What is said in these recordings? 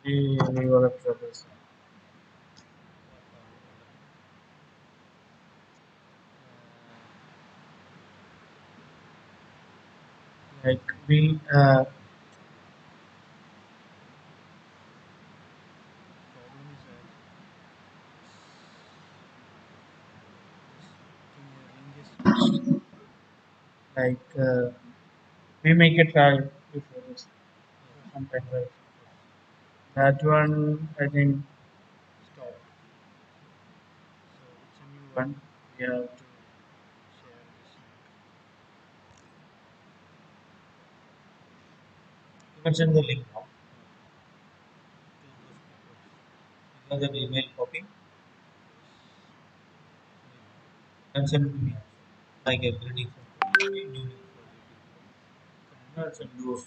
We were troubles. Like we like we make a try before this sometime, right? That one I think one we have to mention the link now. You have the email copy and send to me. Like every different new link for it's a new.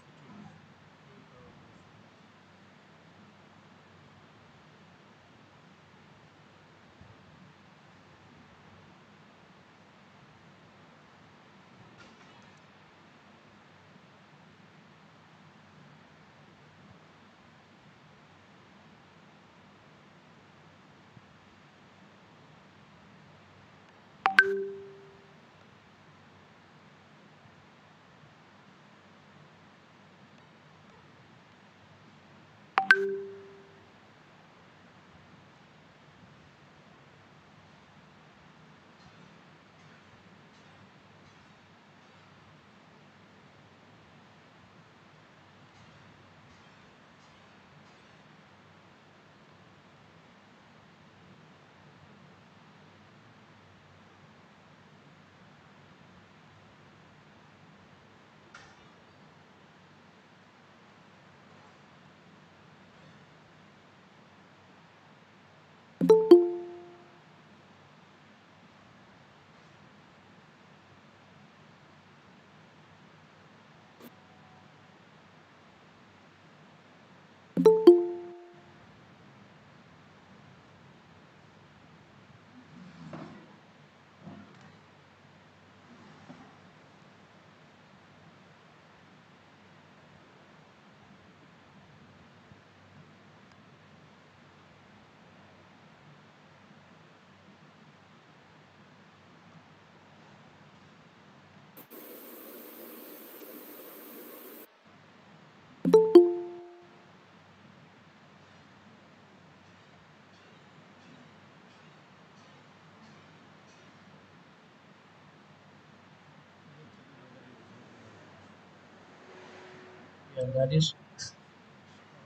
Yeah, that is.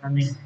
I mean,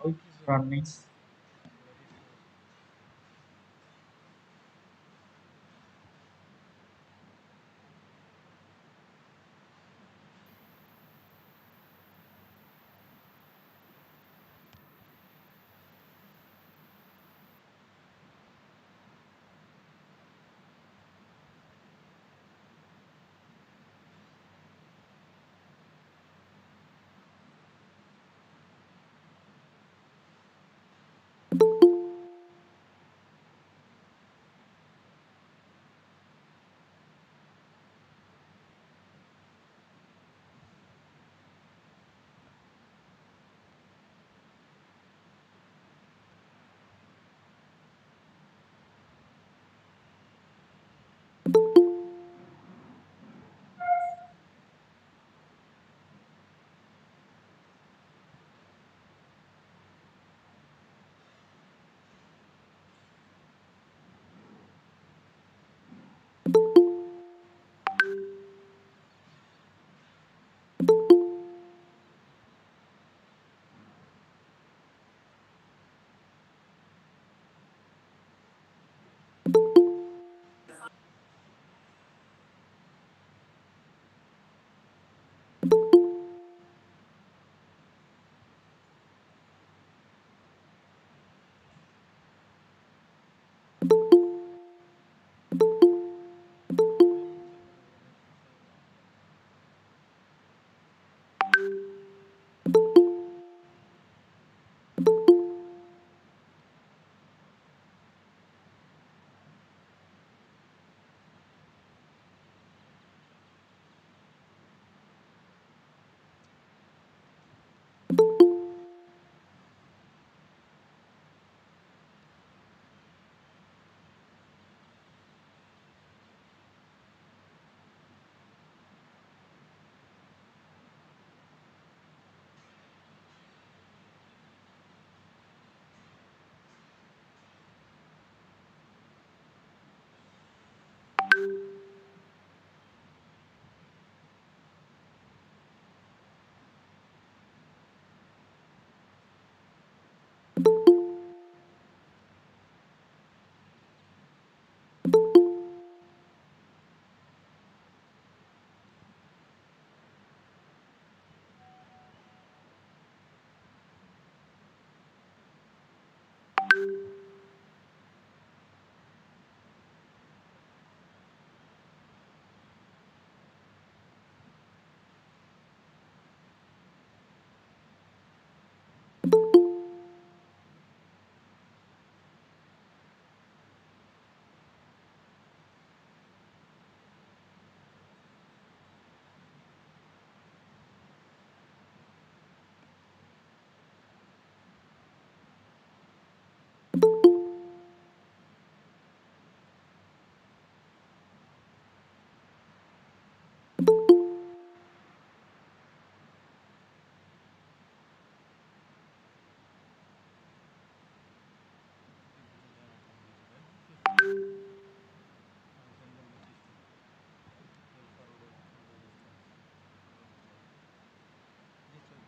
Now it is running.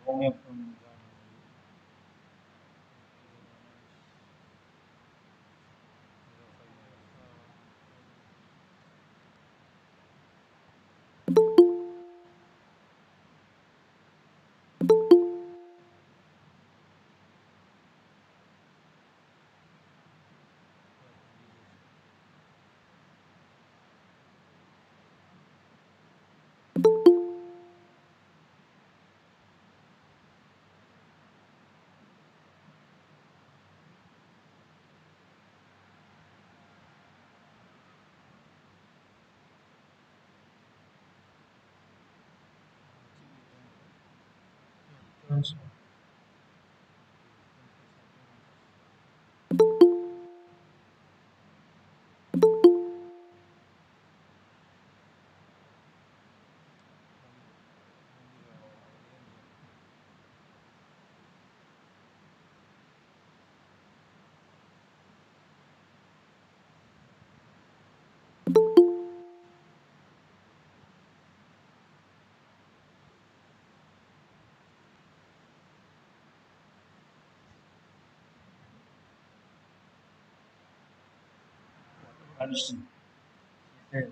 Only from insurance. Understand. Okay.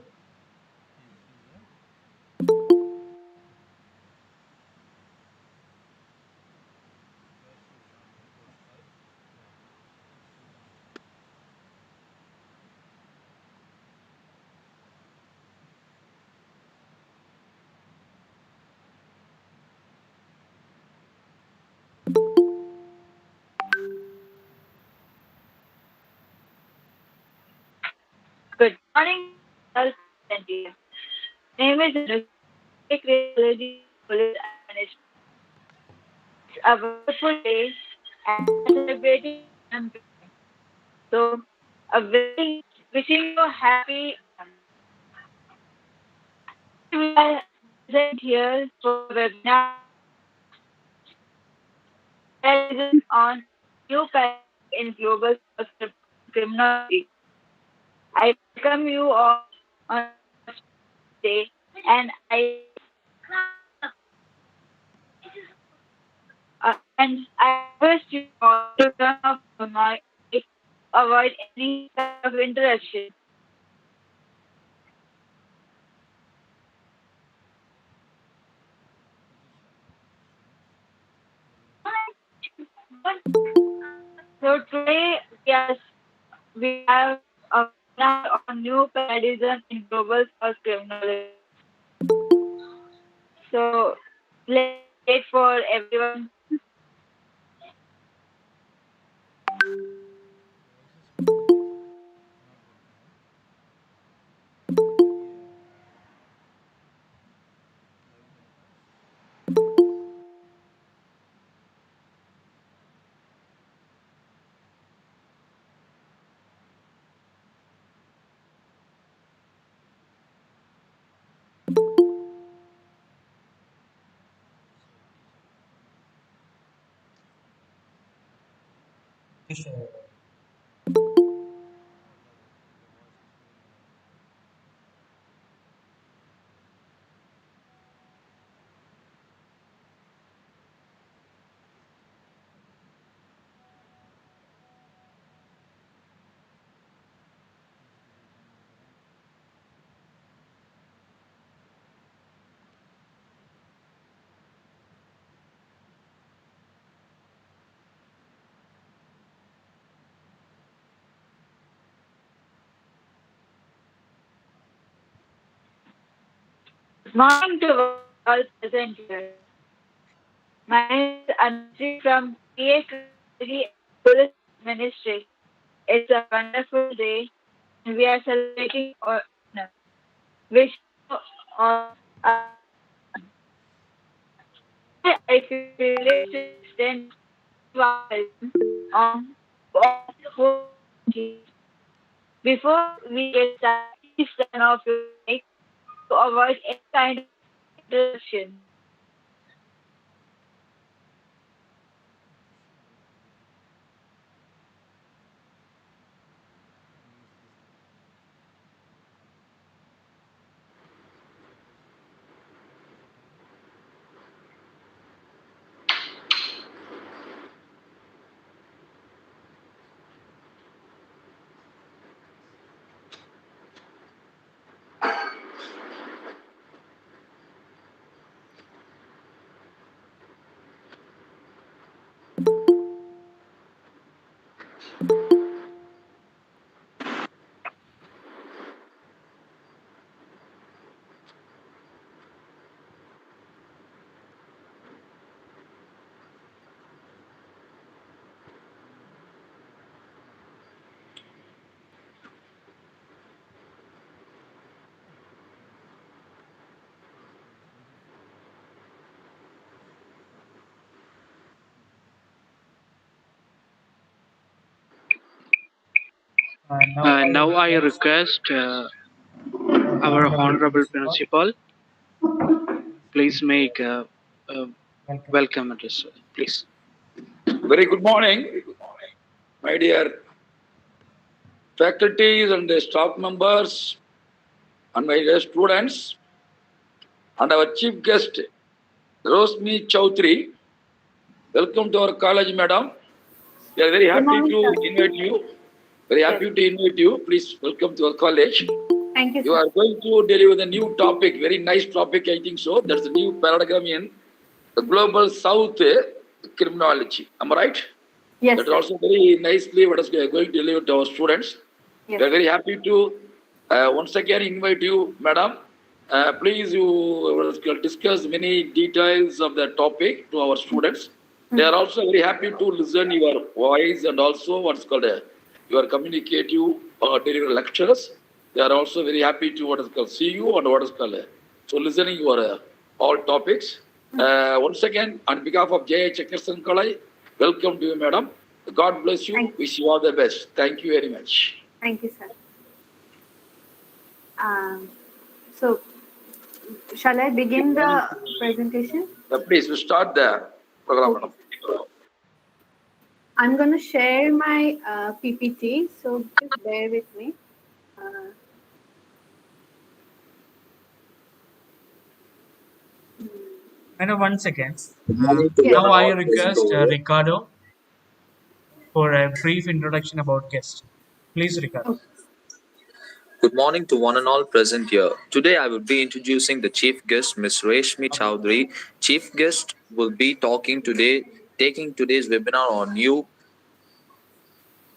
Good morning, all present here. Name is Rashmi Criminology Police Administration. It's a wonderful day and we are celebrating Olympics. So, a very wishing you a happy. We are present here for a webinar comparison on new paradigm in global criminology. I welcome you all on today, and I request you all to turn off your mic to avoid any kind of interruption. So today we have a webinar on new paradigm in global force criminology. So let's wait for everyone. Yes, Good morning to all present here. My name is Anusri from PA Criminology Police Ministry. It's a wonderful day and we are celebrating honor. Wish you all a I feel privileged to extend welcome on all four teams. Before we get started, please turn off your mic to avoid any kind of interruption. Now Now I I request request our our honorable honorable principal. principal, please make a Welcome. welcome address, please. Very good morning, my dear faculties and the staff members and my dear students and our chief guest, Rashmi Choudari. Welcome to our college, madam. We are very Good happy morning, to sir. invite you. Very Yes. happy to invite you. Please welcome to our college. Thank you, You sir. are going to deliver the new topic, very nice topic, I think so. That's a new paradigm in the global south criminology. Am I right? Yes, That is sir. also very nicely what is going to deliver to our students. Yes, We are sir. very happy to once again invite you, madam. Please, you discuss many details of the topic to our students. They are also very happy to listen your voice and also what's called your communicative delivery lectures. They are also very happy to what is called see you and what is called so listening your all topics. Once again, on behalf of J.H. Agarsen College, welcome to you, madam. God bless you. Thank, Wish you all the best. Thank you very much. thank you, sir. So, shall I begin the presentation? Please, we start the program, Okay. madam. I'm going to share my PPT, so just bear with me. Uh, Madam, 1 second. Morning to yes. one Now and I all present request over here. Ricardo for a brief introduction about guest. Please, Ricardo. Okay. Good morning to one and all present here. Today I will be introducing the chief guest, Ms. Rashmi Choudari. Chief guest will be taking today's webinar on new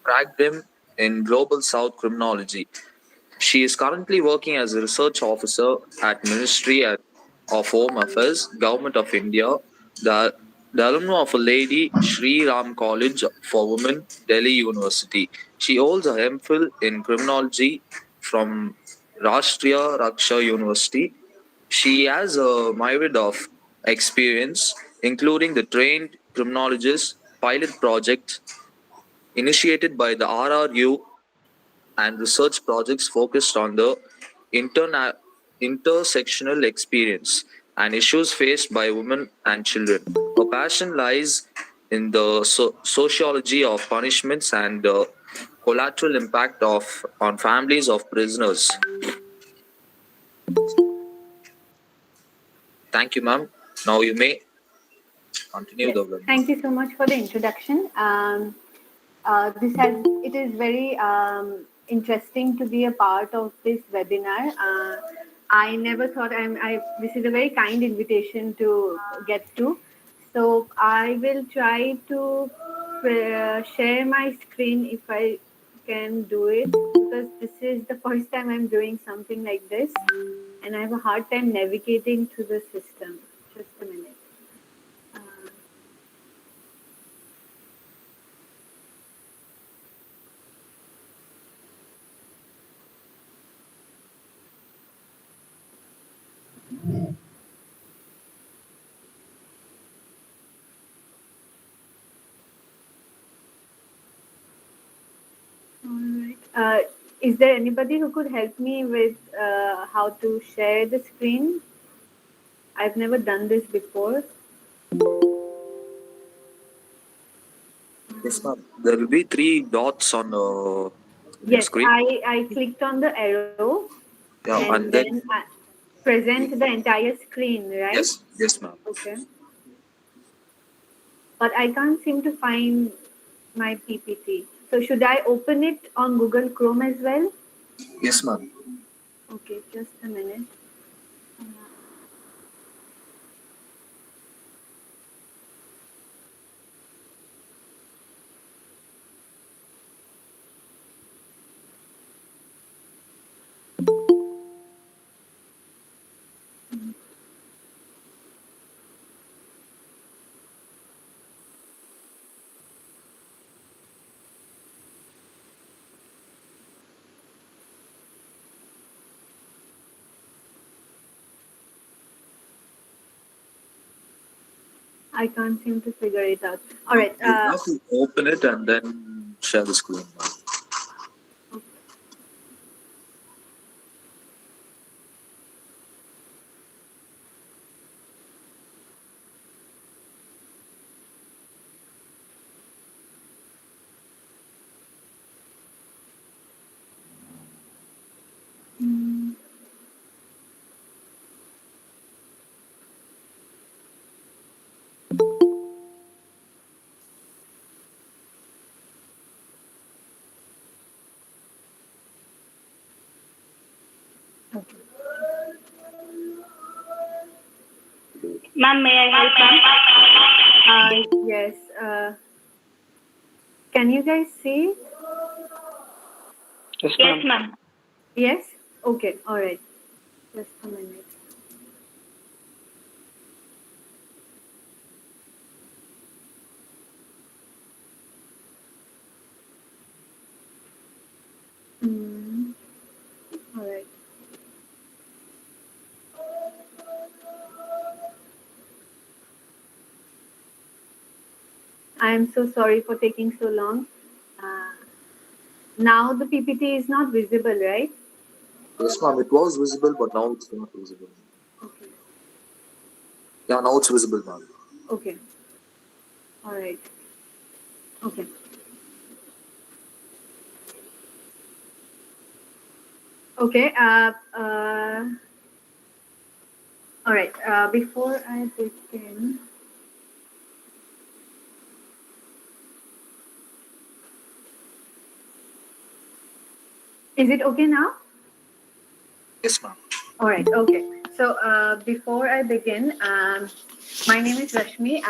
paradigm in global south criminology. She is currently working as a research officer at of Home Affairs, Government of India, the, the alumna of a Lady Shri Ram College for Women, Delhi University. She holds a MPhil in criminology from Rashtriya Raksha University. She has a myriad of experience, including the trained criminologist pilot project initiated by the RRU and research projects focused on the intersectional experience and issues faced by women and children. Her passion lies in the sociology of punishments and the collateral impact of on families of prisoners. Thank you, ma'am. Now you may continue Yes. the webinar. Thank you so much for the introduction. It is very interesting to be a part of this webinar. I never thought this is a very kind invitation to get to. So I will try to share my screen if I can do it, because this is the first time I'm doing something like this and I have a hard time navigating through the system. Just a minute. Uh, All right. Is there anybody who could help me with how to share the screen? I've never done this before. Yes, ma'am. There will be three dots on your Yes, screen. I clicked on the arrow Yeah, and and then then I present the entire screen, right? yes, ma'am. Okay. But I can't seem to find my PPT. So should I open it on Google Chrome as well? Yes, ma'am. Okay, just a minute. I can't seem to figure it out. All right. You have to open it and then share the screen. Okay. Ma'am, may I help, ma'am? Yes. Can you guys see? Yes, Yes, ma'am. ma'am. Yes? Okay, all right. Just a minute. Mm, all right. I am so sorry for taking so long. Uh, now the PPT is not visible, right? Yes, ma'am. It was visible, but now it's not visible. Okay. Yeah, now it's visible, ma'am. Okay. All right. Okay. Okay. All right. Before I begin, is it okay now? Yes, ma'am. All right. Okay. So before I begin, my name is Rashmi.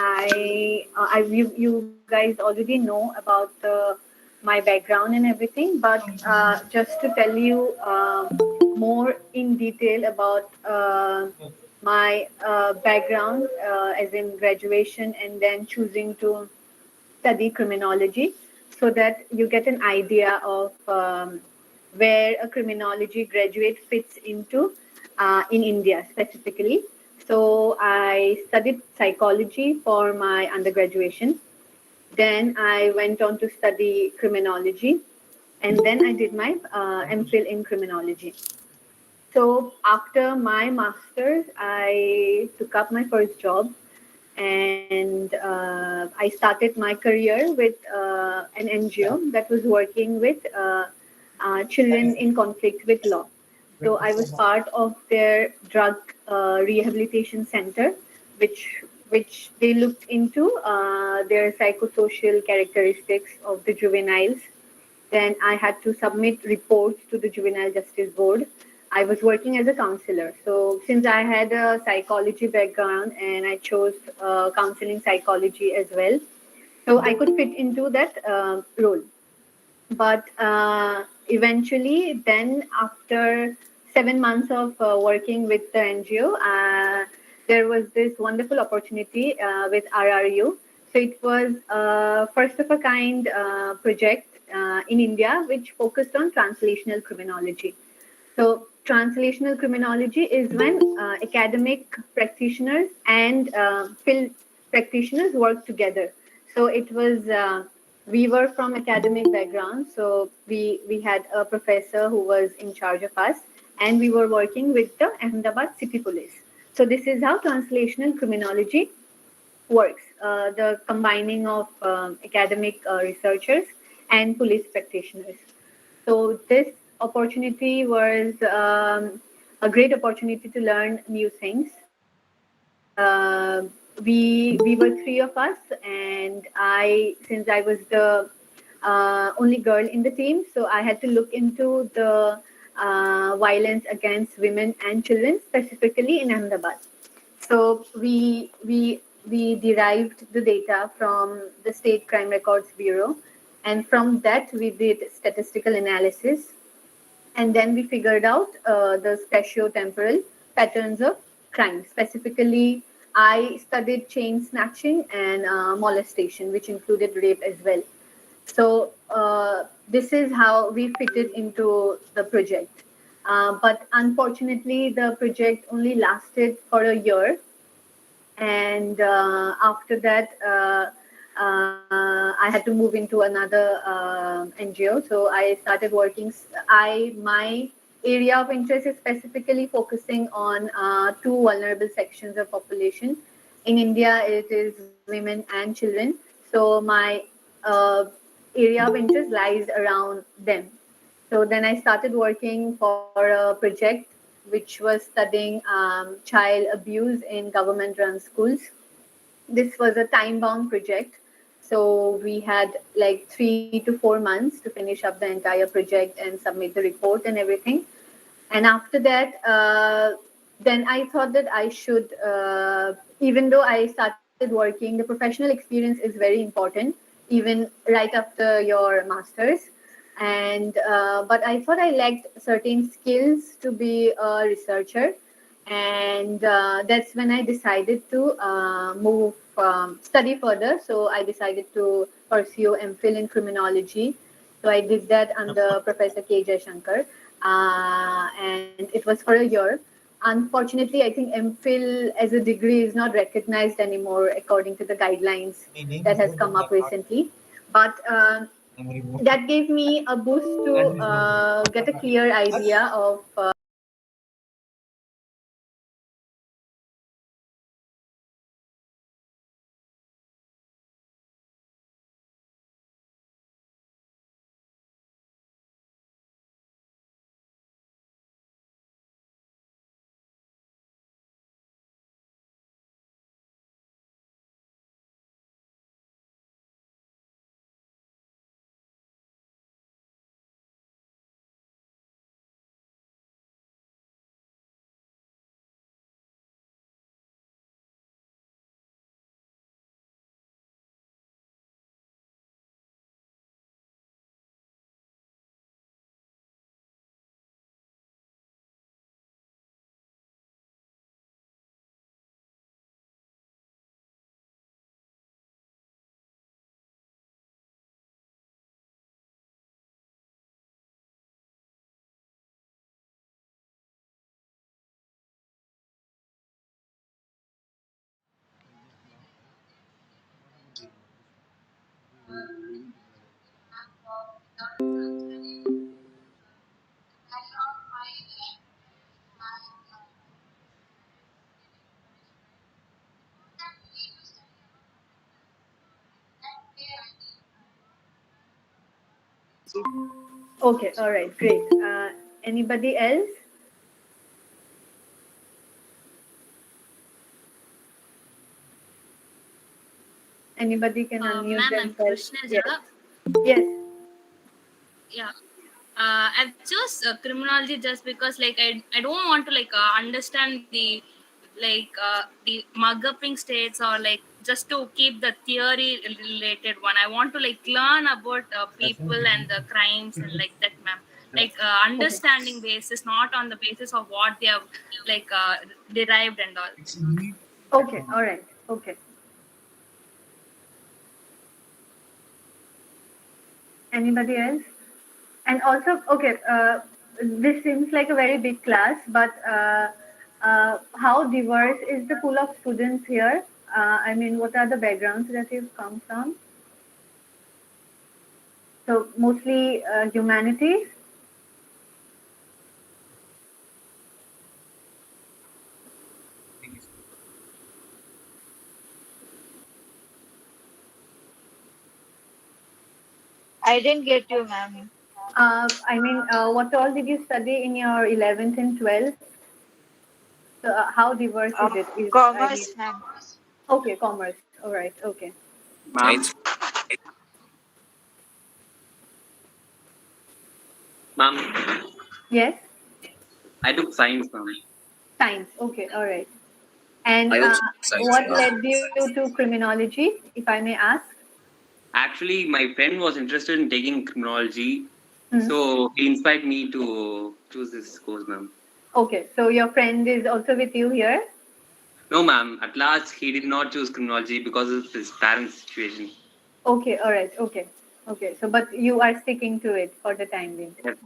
You guys already know about my background and everything, but just to tell you more in detail about my background, as in graduation and then choosing to study criminology, so that you get an idea of where a criminology graduate fits into in India specifically. So I studied psychology for my undergraduation. Then I went on to study criminology, and then I did my MPhil in criminology. So after my master's, I took up my first job, and I started my career with an NGO that was working with children in conflict with law. So I was part of their drug rehabilitation center, which they looked into their psychosocial characteristics of the juveniles. Then I had to submit reports to the Juvenile Justice Board. I was working as a counselor. So since I had a psychology background and I chose counseling psychology as well, so I could fit into that role. But eventually, then after 7 months of working with the NGO, there was this wonderful opportunity with RRU. So it was a first of a kind project in India which focused on translational criminology. So, translational criminology is when academic practitioners and field practitioners work together. So, we were from academic background, so we had a professor who was in charge of us, and we were working with the Ahmedabad City Police. So, this is how translational criminology works, the combining of academic researchers and police practitioners. So this opportunity was a great opportunity to learn new things. We were three of us, and since I was the only girl in the team, so I had to look into the violence against women and children, specifically in Ahmedabad. So we derived the data from the State Crime Records Bureau, and from that we did statistical analysis, and then we figured out the spatio-temporal patterns of crime. Specifically, I studied chain snatching and molestation, which included rape as well. So this is how we fitted into the project. But unfortunately, the project only lasted for a year, and after that I had to move into another NGO. So I started working. I My area of interest is specifically focusing on two vulnerable sections of population in India. It is women and children. So my uh, area of interest lies around them. So then I started working for a project which was studying child abuse in government run schools. this was a time-bound project. So we had like 3 to 4 months to finish up the entire project and submit the report and everything. And after that, then I thought that I should, even though I started working, the professional experience is very important, even right after your master's. And but I thought I lacked certain skills to be a researcher, and that's when I decided to move study further. So I decided to pursue MPhil in criminology. So I did that under Professor K. Shankar, and it was for a year. Unfortunately, I think MPhil as a degree is not recognized anymore according to the guidelines that has come up recently. But that gave me a boost to get a clear idea of okay, all right, great. Anybody else? Anybody can unmute Ma'am, I'm themselves. Yes. Krishnaja. Yes. Yeah. I've chose criminology just because like I don't want to like understand the mug upping states or like just to keep the theory related one. I want to like learn about people and the crimes and like that, ma'am. Like Okay. understanding basis, not on the basis of what they have like derived and all. Okay. All right. Okay. Anybody else? And also, okay, this seems like a very big class, but how diverse is the pool of students here? I mean, what are the backgrounds that you've come from? So mostly humanities. I didn't get you, ma'am. I mean, what all did you study in your 11th and 12th? So how diverse is it? I mean, Commerce, ma'am. okay, commerce. All right. Okay. Ma'am, Science. ma'am, Yes. I took science, ma'am. Science. Okay. All right. And I also science, what ma'am. led you to criminology, if I may ask? Actually, my friend was interested in taking criminology, Hmm. so he inspired me to choose this course, ma'am. Okay. So your friend is also with you here? No, ma'am. At last, he did not choose criminology because of his parents' situation. Okay. All right. Okay. Okay. So, but you are sticking to it for the time being. Yes.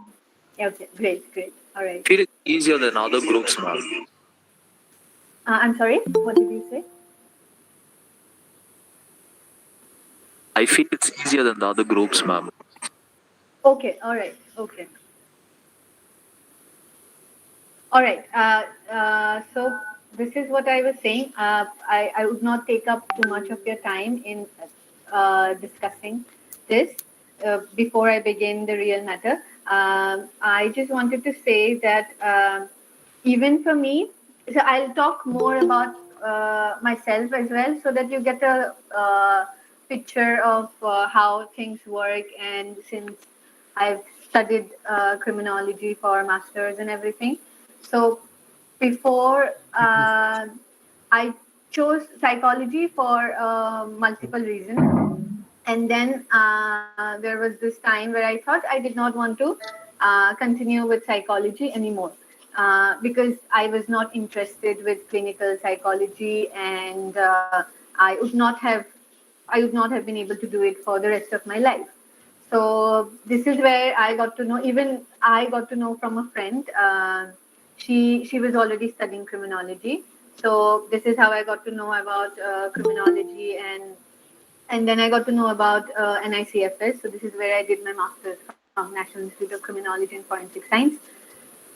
Okay. Great. Great. All right. I feel it's easier than other groups, ma'am. I'm sorry. What did you say? I feel it's easier than the other groups, ma'am. Okay. All right. Okay. All right. So this is what I was saying. I would not take up too much of your time in discussing this before I begin the real matter. I just wanted to say that even for me, so I'll talk more about myself as well, so that you get a picture of how things work. And since I've studied criminology for masters and everything, so before I chose psychology for multiple reasons. And then there was this time where I thought I did not want to continue with psychology anymore, because I was not interested with clinical psychology, and I would not have been able to do it for the rest of my life. So this is where I got to know. Even I got to know from a friend. She was already studying criminology. So this is how I got to know about criminology, and then I got to know about NICFS. So this is where I did my master's from National Institute of Criminology and Forensic Science.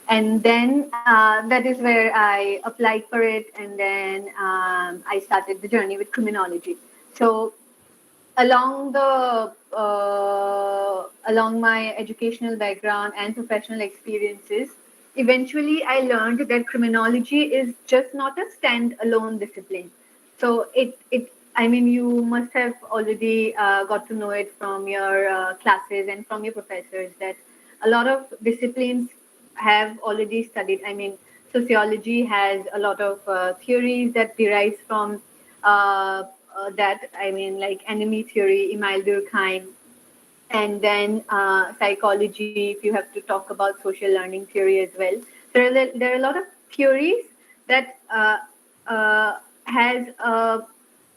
And then that is where I applied for it, and then I started the journey with criminology. So along my educational background and professional experiences, eventually I learned that criminology is just not a standalone discipline. So it I mean, you must have already got to know it from your classes and from your professors that a lot of disciplines have already studied. I mean, sociology has a lot of theories that derives from that. I mean, like enemy theory, Emile Durkheim, and then psychology. If you have to talk about social learning theory as well, there are a lot of theories that has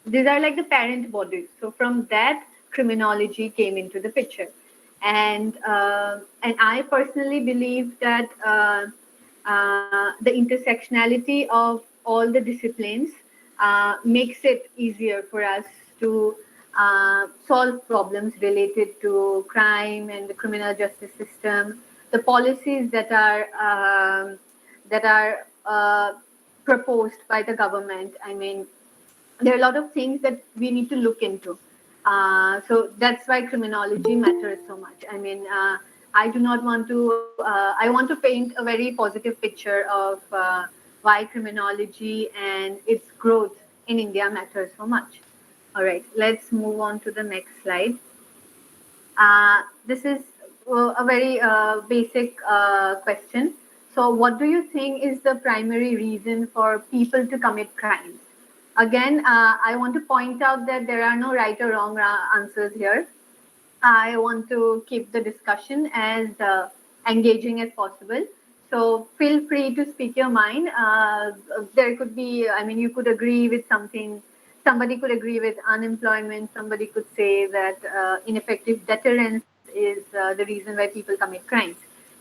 these are like the parent bodies. So from that, criminology came into the picture, and I personally believe that the intersectionality of all the disciplines makes it easier for us to solve problems related to crime and the criminal justice system, the policies that are proposed by the government. I mean, there are a lot of things that we need to look into. So that's why criminology matters so much. I mean, I do not want to, I want to paint a very positive picture of why criminology and its growth in India matters so much. All right, let's move on to the next slide. This is a very basic question. So, what do you think is the primary reason for people to commit crimes? Again, I want to point out that there are no right or wrong answers here. I want to keep the discussion as engaging as possible. So feel free to speak your mind. There could be, I mean, you could agree with something. Somebody could agree with unemployment. Somebody could say that ineffective deterrence is the reason why people commit crimes.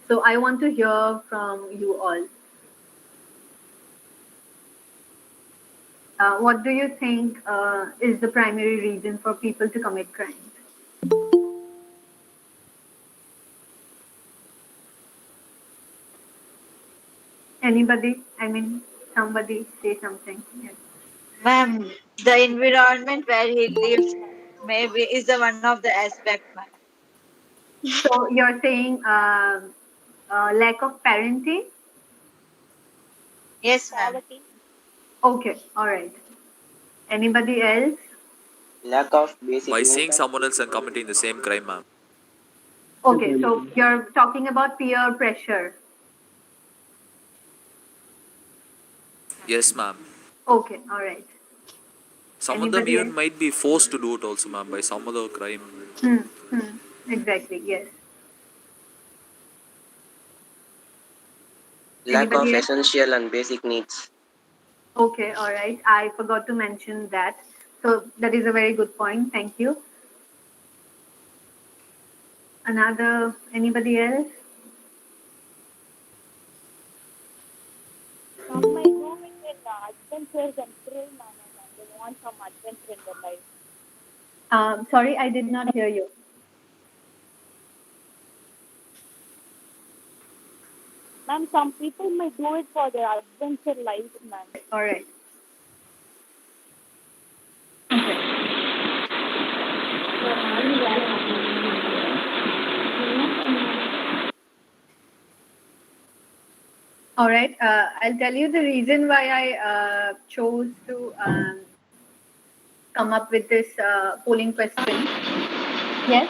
So I want to hear from you all. What do you think is the primary reason for people to commit crimes? Anybody? I mean, somebody say something. Yes. Ma'am, the environment where he lives maybe is the one of the aspect, ma'am. So you're saying lack of parenting? Yes, ma'am. Okay, all right. Anybody else? Lack of basic By needs. seeing someone else and committing the same crime, ma'am. Okay, so you're talking about peer pressure. Yes, ma'am. Okay, all right. Some of them Anybody even else? might be forced to do it also, ma'am, by some other crime. Hmm, exactly, yes. Lack of Anybody else? essential and basic needs. Okay, all right. I forgot to mention that. So that is a very good point. Thank you. Anybody else? Some might go between adventures and thrill manners and they want some adventure in their life. Sorry, I did not hear you. Ma'am, some people may do it for their adventure life, ma'am. All right. All right. I'll tell you the reason why I chose to come up with this polling question. Yes.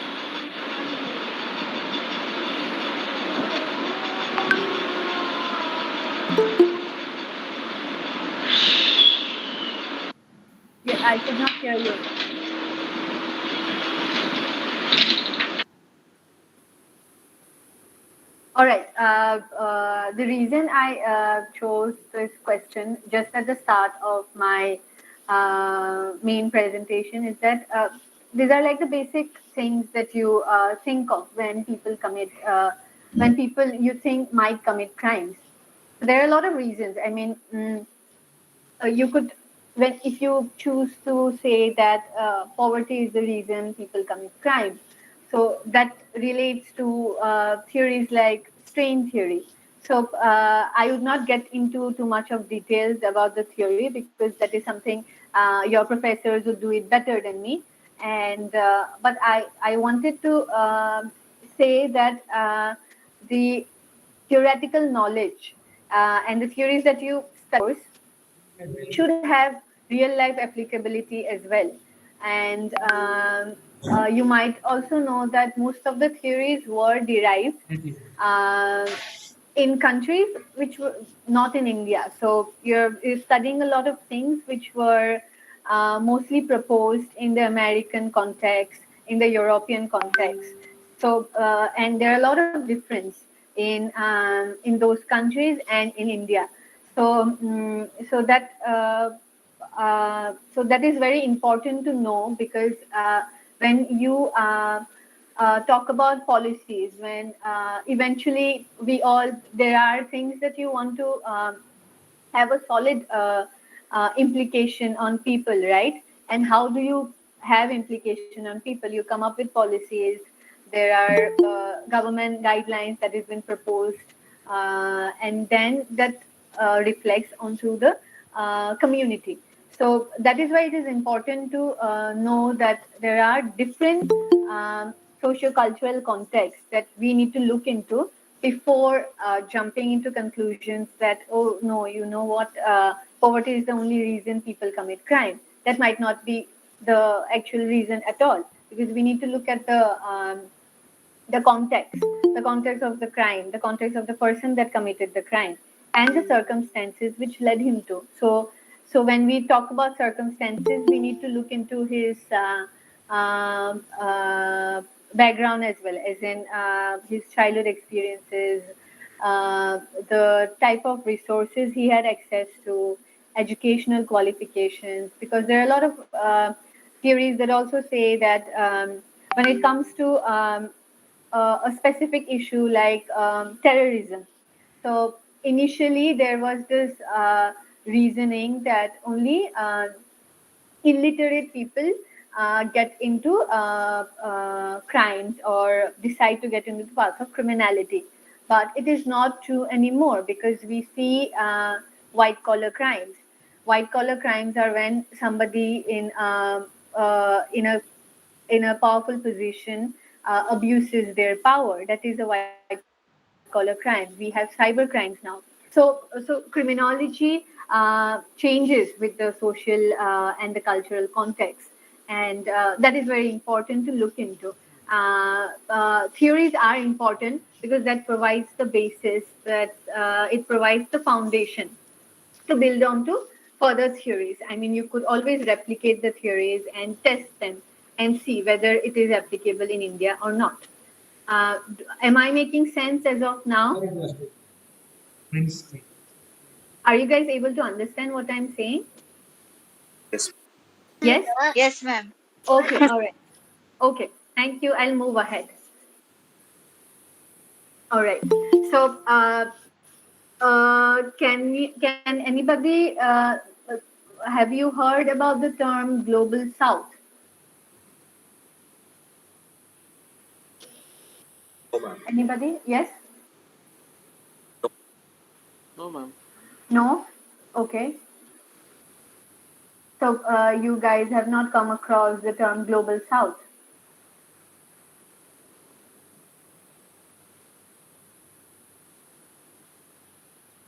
Yeah, I could not hear you. All right. The reason I chose this question just at the start of my main presentation is that these are like the basic things that you think of when people you think might commit crimes. There are a lot of reasons. I mean, you could when if you choose to say that poverty is the reason people commit crime, so that relates to theories like strain theory. So I would not get into too much of details about the theory because that is something your professors would do it better than me. And but I wanted to say that the theoretical knowledge and the theories that you study should have real life applicability as well. And you might also know that most of the theories were derived uh, in countries which were not in India. So you're studying a lot of things which were mostly proposed in the American context, in the European context. So and there are a lot of difference in those countries and in India. So so that is very important to know because when you talk about policies, when eventually there are things that you want to have a solid implication on people, right? And how do you have implication on people? You come up with policies. There are government guidelines that has been proposed, and then that reflects onto the community. So that is why it is important to know that there are different socio-cultural contexts that we need to look into before jumping into conclusions that, oh no, you know what, poverty is the only reason people commit crime. That might not be the actual reason at all, because we need to look at the context of the crime, the context of the person that committed the crime, and the circumstances which led him to. So when we talk about circumstances, we need to look into his background as well, as in his childhood experiences, the type of resources he had access to, educational qualifications, because there are a lot of theories that also say that when it comes to a specific issue like terrorism. So initially there was this reasoning that only illiterate people get into crimes or decide to get into the path of criminality. But it is not true anymore because we see white collar crimes. White collar crimes are when somebody in a powerful position abuses their power. That is a white collar crime. We have cyber crimes now. So criminology changes with the social and the cultural context, and that is very important to look into. Theories are important because that provides the basis, that it provides the foundation to build on to further theories. I mean, you could always replicate the theories and test them and see whether it is applicable in India or not. Am I making sense as of now? Are you guys able to understand what I'm saying? Yes. Yes? Yes, ma'am. Okay, all right. Okay, thank you. I'll move ahead. All right. So, can anybody have you heard about the term global south? No, ma'am. Anybody? Yes? No, ma'am. No? Okay. So, you guys have not come across the term global south.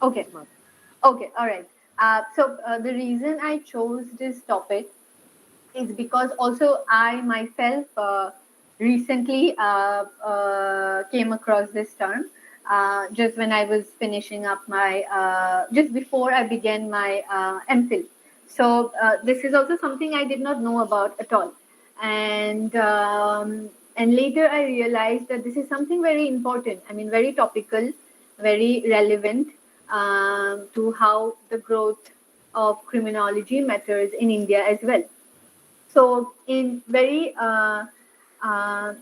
Okay. Okay. All right. So the reason I chose this topic is because also I myself recently came across this term just when I was finishing up my just before I began my MPhil. So this is also something I did not know about at all, and later I realized that this is something very important. I mean, very topical, very relevant to how the growth of criminology matters in India as well. So, in very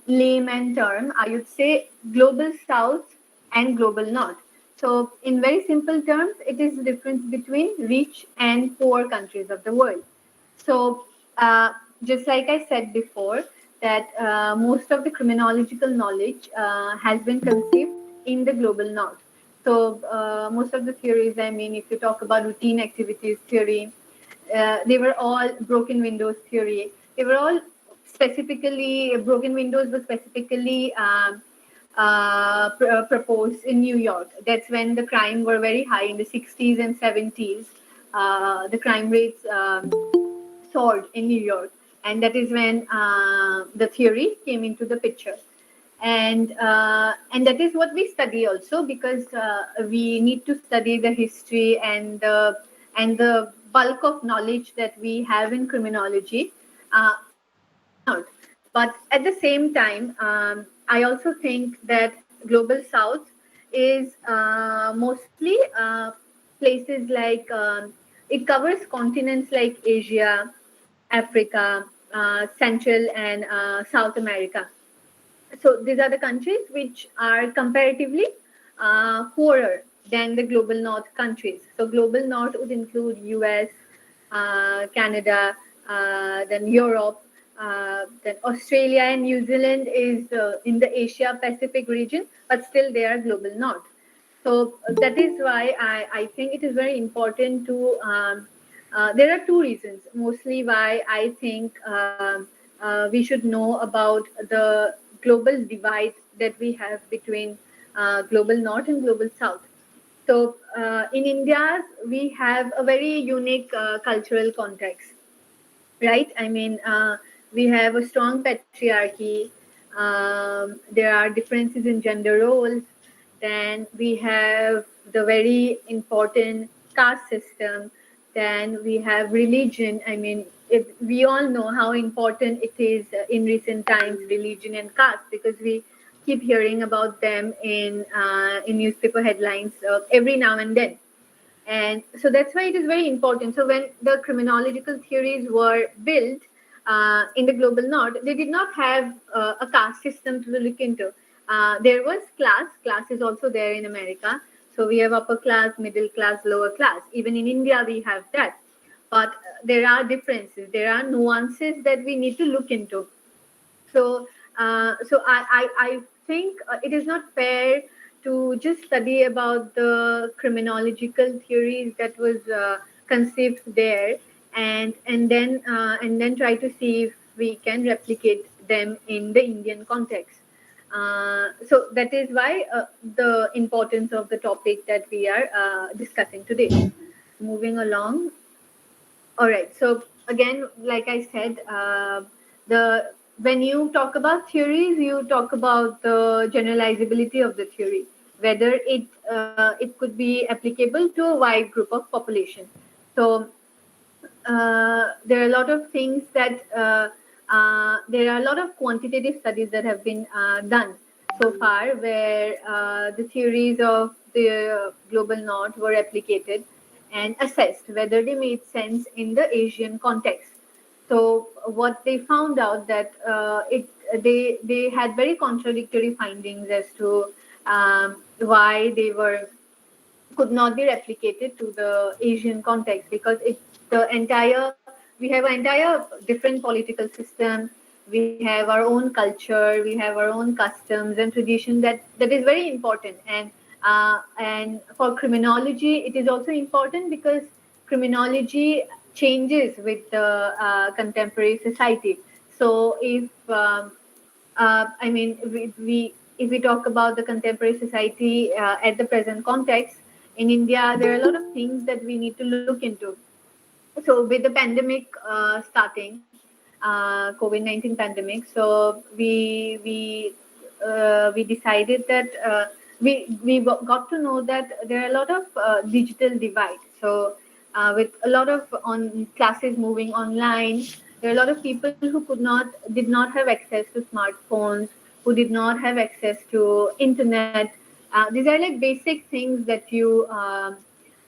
layman term, I would say global south and global north. So, in very simple terms, it is the difference between rich and poor countries of the world. So, just like I said before, that most of the criminological knowledge has been conceived in the global north. So, most of the theories, I mean, if you talk about routine activities theory, they were all broken windows theory. They were all specifically broken windows were specifically proposed in New York. That's when the crime were very high in the 60s and 70s. The crime rates soared in New York, and that is when the theory came into the picture. And that is what we study also, because we need to study the history and the bulk of knowledge that we have in criminology from the global north. But at the same time, I also think that global south is mostly places like it covers continents like Asia, Africa, Central and South America. So these are the countries which are comparatively poorer than the global north countries. So global north would include US, Canada, then Europe, then Australia and New Zealand is in the Asia Pacific region, but still they are global north. So that is why I think it is very important to. There are two reasons mostly why I think we should know about the global divide that we have between global north and global south. So in India, we have a very unique cultural context, right? I mean, we have a strong patriarchy. There are differences in gender roles. Then we have the very important caste system. Then we have religion. I mean, if we all know how important it is in recent times, religion and caste, because we keep hearing about them in newspaper headlines every now and then. And so that's why it is very important. So when the criminological theories were built in the global north, they did not have a caste system to look into. There was class. Class is also there in America. So we have upper class, middle class, lower class. Even in India, we have that. But there are differences. There are nuances that we need to look into. So I think it is not fair to just study about the criminological theories that was conceived there, and then try to see if we can replicate them in the Indian context. So that is why the importance of the topic that we are discussing today. Moving along, all right. So again, like I said, the when you talk about theories, you talk about the generalizability of the theory, whether it could be applicable to a wide group of population. So there are a lot of things that there are a lot of quantitative studies that have been done so far, where the theories of the global north were replicated and assessed whether they made sense in the Asian context. So what they found out that they had very contradictory findings as to why they were could not be replicated to the Asian context, because it the entire we have an entire different political system. We have our own culture. We have our own customs and tradition that is very important. And for criminology, it is also important because criminology changes with the contemporary society. So I mean, we if we talk about the contemporary society at the present context, in India, there are a lot of things that we need to look into. So with the pandemic starting, COVID-19 pandemic, so we decided that we got to know that there are a lot of digital divide. So with a lot of on classes moving online, there are a lot of people who did not have access to smartphones, who did not have access to internet. These are like basic things that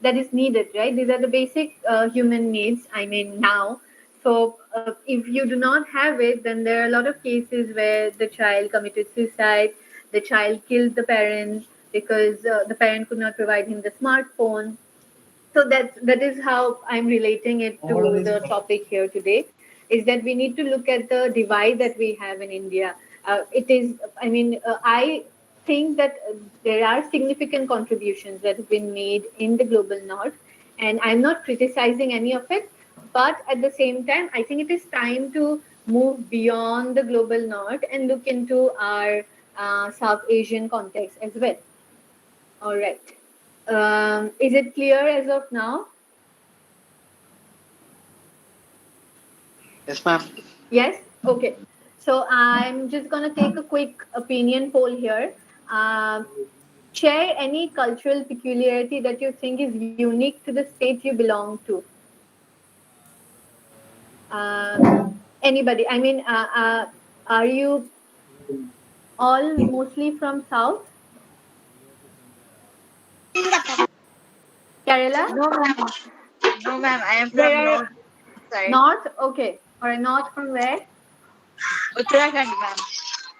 that is needed, right? These are the basic human needs. I mean, now. So if you do not have it, then there are a lot of cases where the child committed suicide, the child killed the parent because the parent could not provide him the smartphone. So that is how I'm relating it to the topic here today, is that we need to look at the divide that we have in India. It is, I mean, I think that there are significant contributions that have been made in the global north, and I'm not criticizing any of it, but at the same time I think it is time to move beyond the global north and look into our South Asian context as well. All right. Is it clear as of now? Yes, ma'am. Yes? Okay. So I'm just going to take a quick opinion poll here. Um, Share any cultural peculiarity that you think is unique to the state you belong to. Anybody? I mean, are you all mostly from South? Kerala? No, ma'am. No, ma'am. I am from Where are north side. North? Okay. All right. North from where? Uttarakhand, ma'am.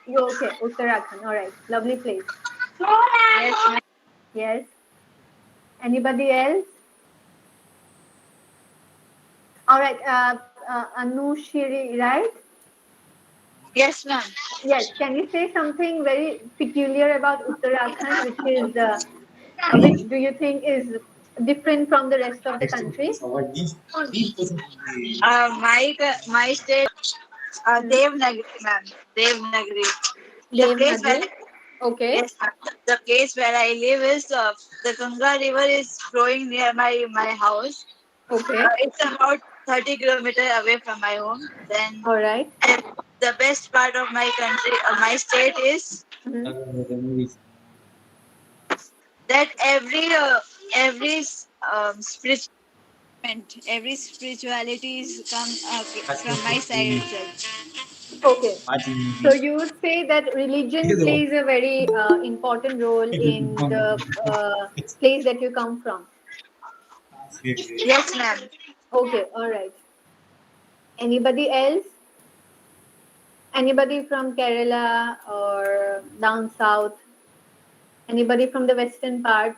You okay? Uttarakhand. All right. Lovely place. Yes, ma'am. Yes. Anybody else? All right. Anushiri, right? Yes, ma'am. Yes. Can you say something very peculiar about Uttarakhand, which do you think is different from the rest of the country? My state, Hmm. Devnagari, ma'am. Devnagari. The place where Devnagari. Okay. Yes, ma'am. The place where I live is the Ganga River is flowing near my house. Okay. It's about 30 kilometers away from my home. Then All right. the best part of my country, my state is Mhm. that every spiritual every spirituality is come from my side itself. Okay. So you would say that religion plays a very important role in the place that you come from. Yes, ma'am. Okay. All right. Anybody else? Anybody from Kerala or down south? Anybody from the western part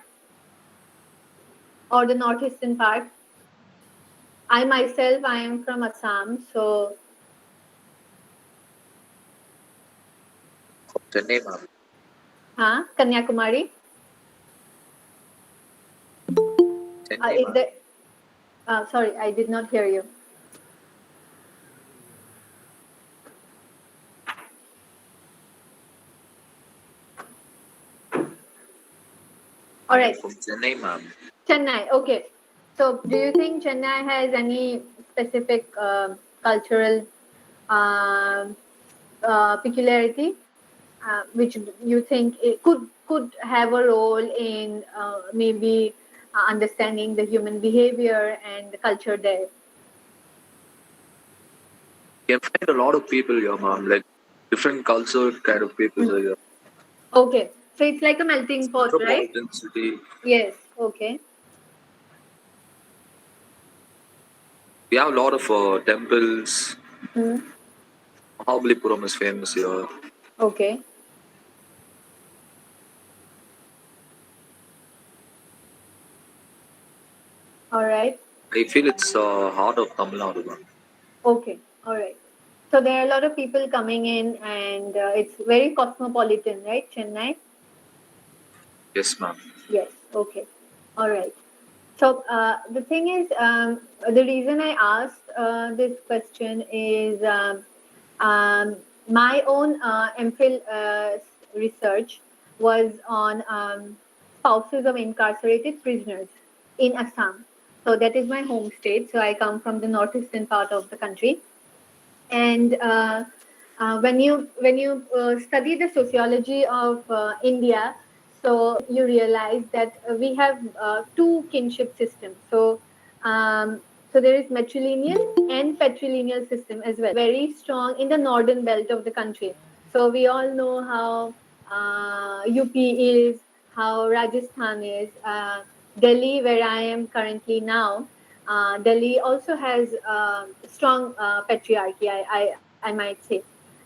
or the northeastern part? I myself, I am from Assam, so Chennai, ma'am. Kanyakumari. Chennai, Is ma'am. there, sorry, I did not hear you. All I'm right, from Chennai, ma'am. Chennai. Okay. So, do you think Chennai has any specific cultural um peculiarity, which you think it could have a role in maybe understanding the human behavior and the culture there? You can find a lot of people here, ma'am. Like different culture kind of people Mm. are here. Okay. So it's like a melting pot, right? Metropolitan city. Yes. Okay. We have a lot of temples. Mm. Mahabalipuram is famous here. Okay. All right. I feel it's heart of Tamil Nadu, ma'am. Okay. All right. So there are a lot of people coming in, and it's very cosmopolitan, right? Chennai. Yes, ma'am. Yes. Okay. All right. So the thing is, the reason I asked this question is my own MPhil research was on spouses of incarcerated prisoners in Assam. So that is my home state. So I come from the northeastern part of the country. And when you study the sociology of India, so you realize that we have two kinship systems. So there is matrilineal and patrilineal system as well, very strong in the northern belt of the country. So we all know how UP is, how Rajasthan is, Delhi, where I am currently now. Delhi also has strong patriarchy, I might say.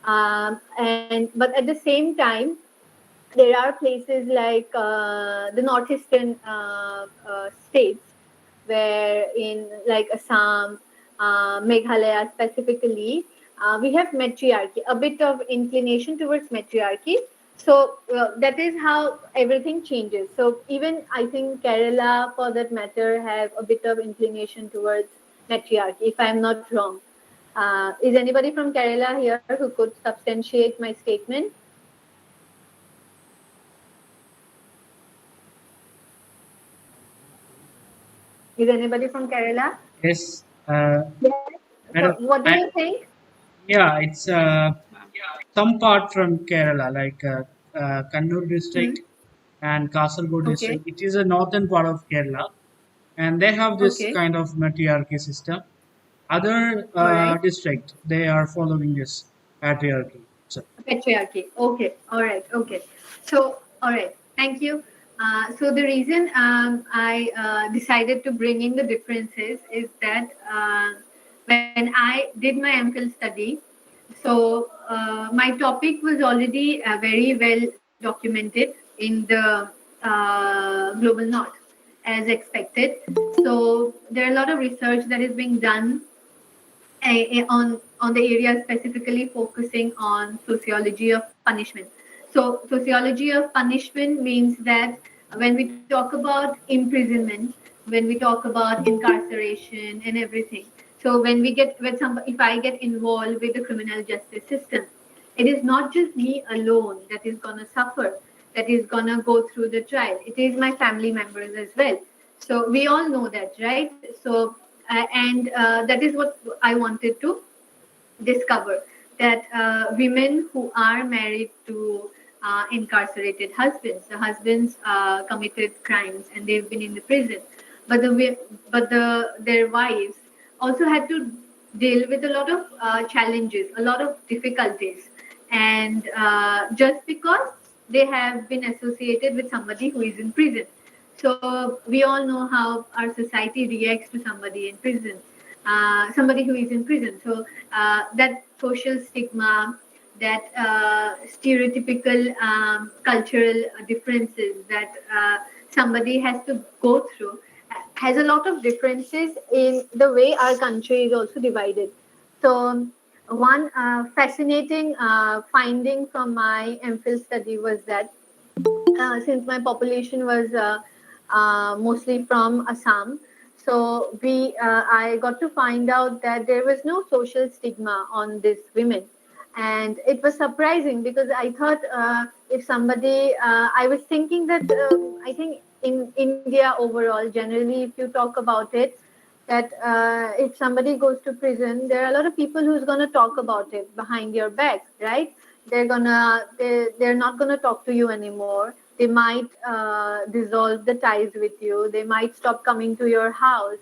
And but at the same time, there are places like the northeastern states, where in like Assam, Meghalaya specifically, we have matriarchy, a bit of inclination towards matriarchy. So that is how everything changes. So even I think Kerala, for that matter, have a bit of inclination towards matriarchy, if I'm not wrong. Is anybody from Kerala here who could substantiate my statement? Is anybody from Kerala? Yes, Yes. So, madam. what do you think? Yeah, it's some part from Kerala, like Kannur district and Kasaragod Okay. district. It is a northern part of Kerala, and they have this Okay. kind of matriarchy system. Other All right. district, they are following this patriarchy. So, Patriarchy. Okay. All right. Okay. So, all right. Thank you. So the reason I decided to bring in the differences is that when I did my MPhil study, so my topic was already very well documented in the global north, as expected. So there are a lot of research that is being done on the area, specifically focusing on sociology of punishment. So sociology of punishment means that when we talk about imprisonment, when we talk about incarceration and everything, so if I get involved with the criminal justice system, it is not just me alone that is going to suffer, that is going to go through the trial. It is my family members as well. So we all know that, right? So and that is what I wanted to discover, that women who are married to incarcerated husbands, the husbands committed crimes and they've been in the prison, but their wives also had to deal with a lot of challenges, a lot of difficulties, and just because they have been associated with somebody who is in prison. So we all know how our society reacts to somebody in prison, somebody who is in prison. So that social stigma, that stereotypical cultural differences that somebody has to go through has a lot of differences in the way our country is also divided. So one fascinating finding from my MPhil study was that since my population was mostly from Assam, so I got to find out that there was no social stigma on these women, and it was surprising because I thought if somebody, I was thinking that I think in India overall, generally, if you talk about it, that if somebody goes to prison, there are a lot of people who's going to talk about it behind your back, right? They're not gonna talk to you anymore. They might dissolve the ties with you. They might stop coming to your house.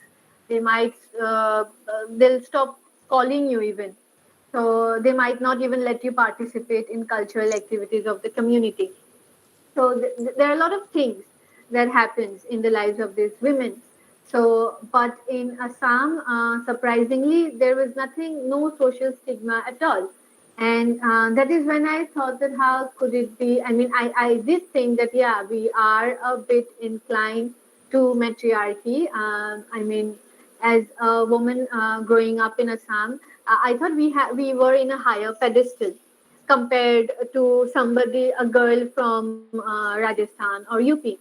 They might they'll stop calling you even. So they might not even let you participate in cultural activities of the community. So there are a lot of things that happens in the lives of these women. So but in Assam, surprisingly, there was nothing, no social stigma at all. And that is when I thought that how could it be. I mean, I did think that yeah, we are a bit inclined to matriarchy. I mean, as a woman growing up in Assam, I thought we were in a higher pedestal compared to somebody, a girl from Rajasthan or UP.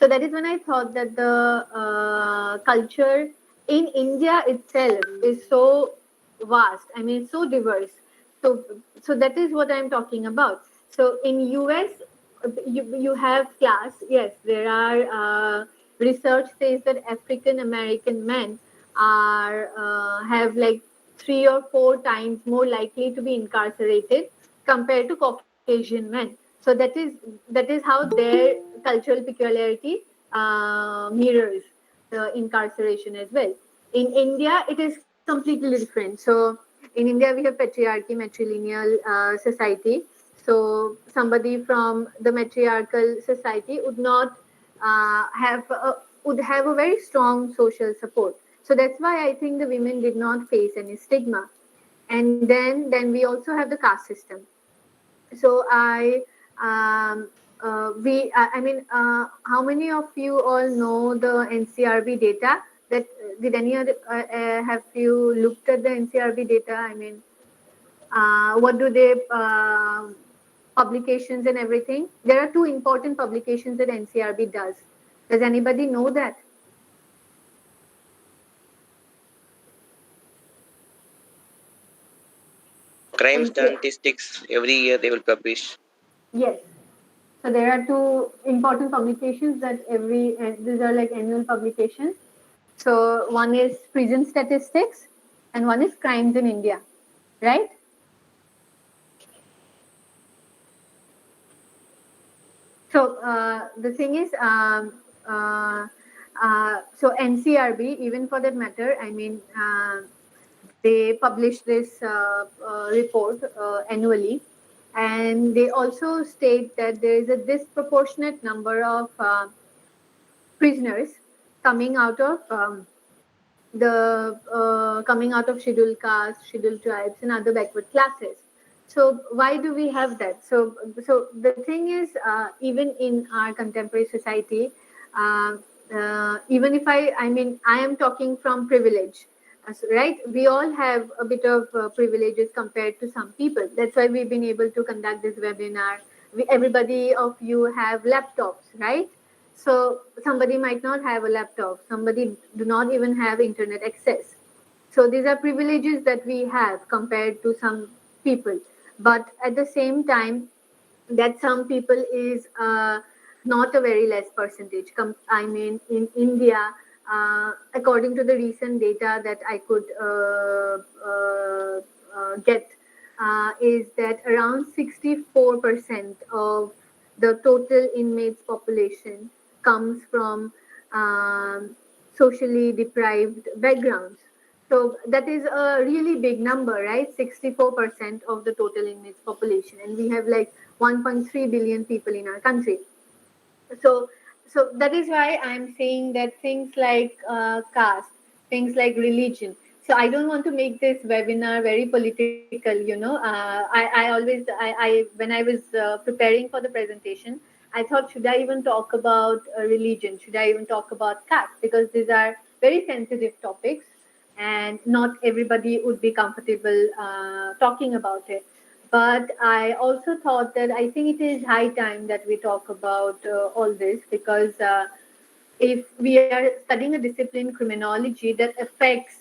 So that is when I thought that the culture in India itself is so vast. I mean, so diverse. So that is what I'm talking about. So in US, you have class. Yes, there are research says that African American men are have like 3 or 4 times more likely to be incarcerated compared to Caucasian men. So that is how their cultural peculiarity mirrors the incarceration as well. In India, it is completely different. So in India, we have patriarchy, matrilineal society. So somebody from the matriarchal society would not would have a very strong social support. So that's why I think the women did not face any stigma. And then we also have the caste system. So I mean, how many of you all know the NCRB data? That did any other have you looked at the NCRB data? I mean, what do they publications and everything? There are two important publications that NCRB does. Does anybody know that? Crime NCR, statistics every year they will publish. yes. So there are two important publications that these are like annual publications. So one is prison statistics and one is crimes in India, right? So the thing is, so NCRB, even for that matter, I mean, they publish this report annually, and they also state that there is a disproportionate number of prisoners coming out of coming out of scheduled castes, scheduled tribes, and other backward classes. So why do we have that? So the thing is, even in our contemporary society, uh, even if I mean, I am talking from privilege, right? We all have a bit of privileges compared to some people. That's why we've been able to conduct this webinar. Everybody of you have laptops, right? So somebody might not have a laptop. Somebody do not even have internet access. So these are privileges that we have compared to some people. But at the same time, that some people is not a very less percentage. I mean, in India, according to the recent data that I could get, is that around 64% of the total inmates population comes from um, socially deprived backgrounds. So that is a really big number, right? 64% of the total inmates population, and we have like 1.3 billion people in our country. So, so that is why I'm saying that things like caste, things like religion. So I don't want to make this webinar very political. I always, when I was preparing for the presentation, I thought, should I even talk about religion? Should I even talk about caste? Because these are very sensitive topics, and not everybody would be comfortable talking about it. But I also thought that I think it is high time that we talk about all this, because if we are studying a discipline, criminology, that affects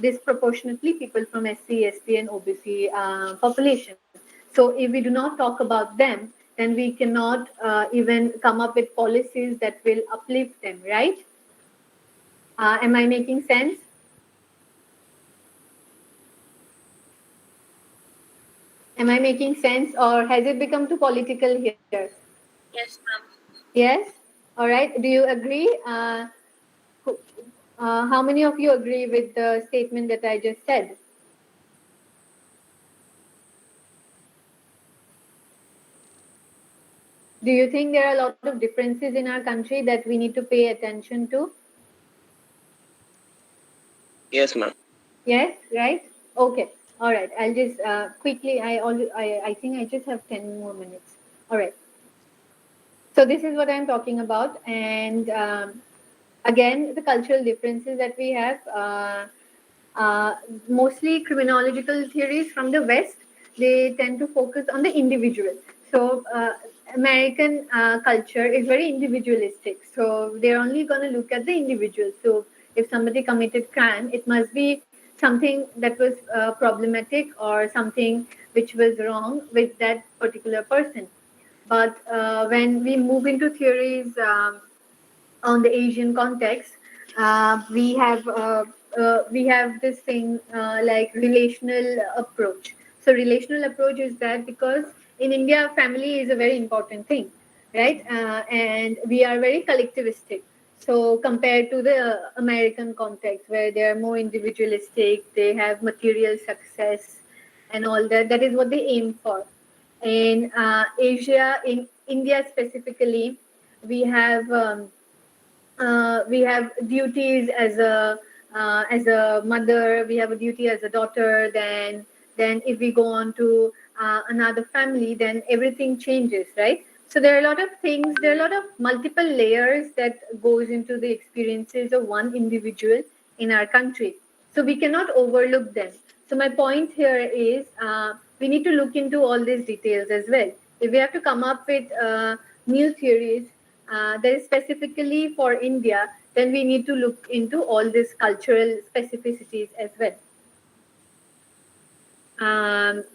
disproportionately people from SC, ST, and OBC population. So if we do not talk about them, then we cannot even come up with policies that will uplift them, right? Am I making sense? Am I making sense, or has it become too political here? Yes, ma'am. Yes? All right. Do you agree? How many of you agree with the statement that I just said? Do you think there are a lot of differences in our country that we need to pay attention to? Yes, ma'am. Yes, right? Okay. All right. I'll just quickly, I think I just have 10 more minutes. All right. So this is what I'm talking about. And again, the cultural differences that we have. Uh, Mostly criminological theories from the West, they tend to focus on the individual. So American culture is very individualistic. So they're only going to look at the individual. So if somebody committed crime, it must be something that was problematic or something which was wrong with that particular person. But when we move into theories on the Asian context, we have this thing like relational approach. So relational approach is that because in India, family is a very important thing, right? And we are very collectivistic. So compared to the American context, where they are more individualistic, they have material success and all that. That is what they aim for. In Asia, in India specifically, we have. We have duties as a mother. We have a duty as a daughter. Then if we go on to another family, then everything changes, right? So there are a lot of things. There are a lot of multiple layers that goes into the experiences of one individual in our country. So we cannot overlook them. So my point here is we need to look into all these details as well. If we have to come up with new theories that is specifically for India, then we need to look into all these cultural specificities as well.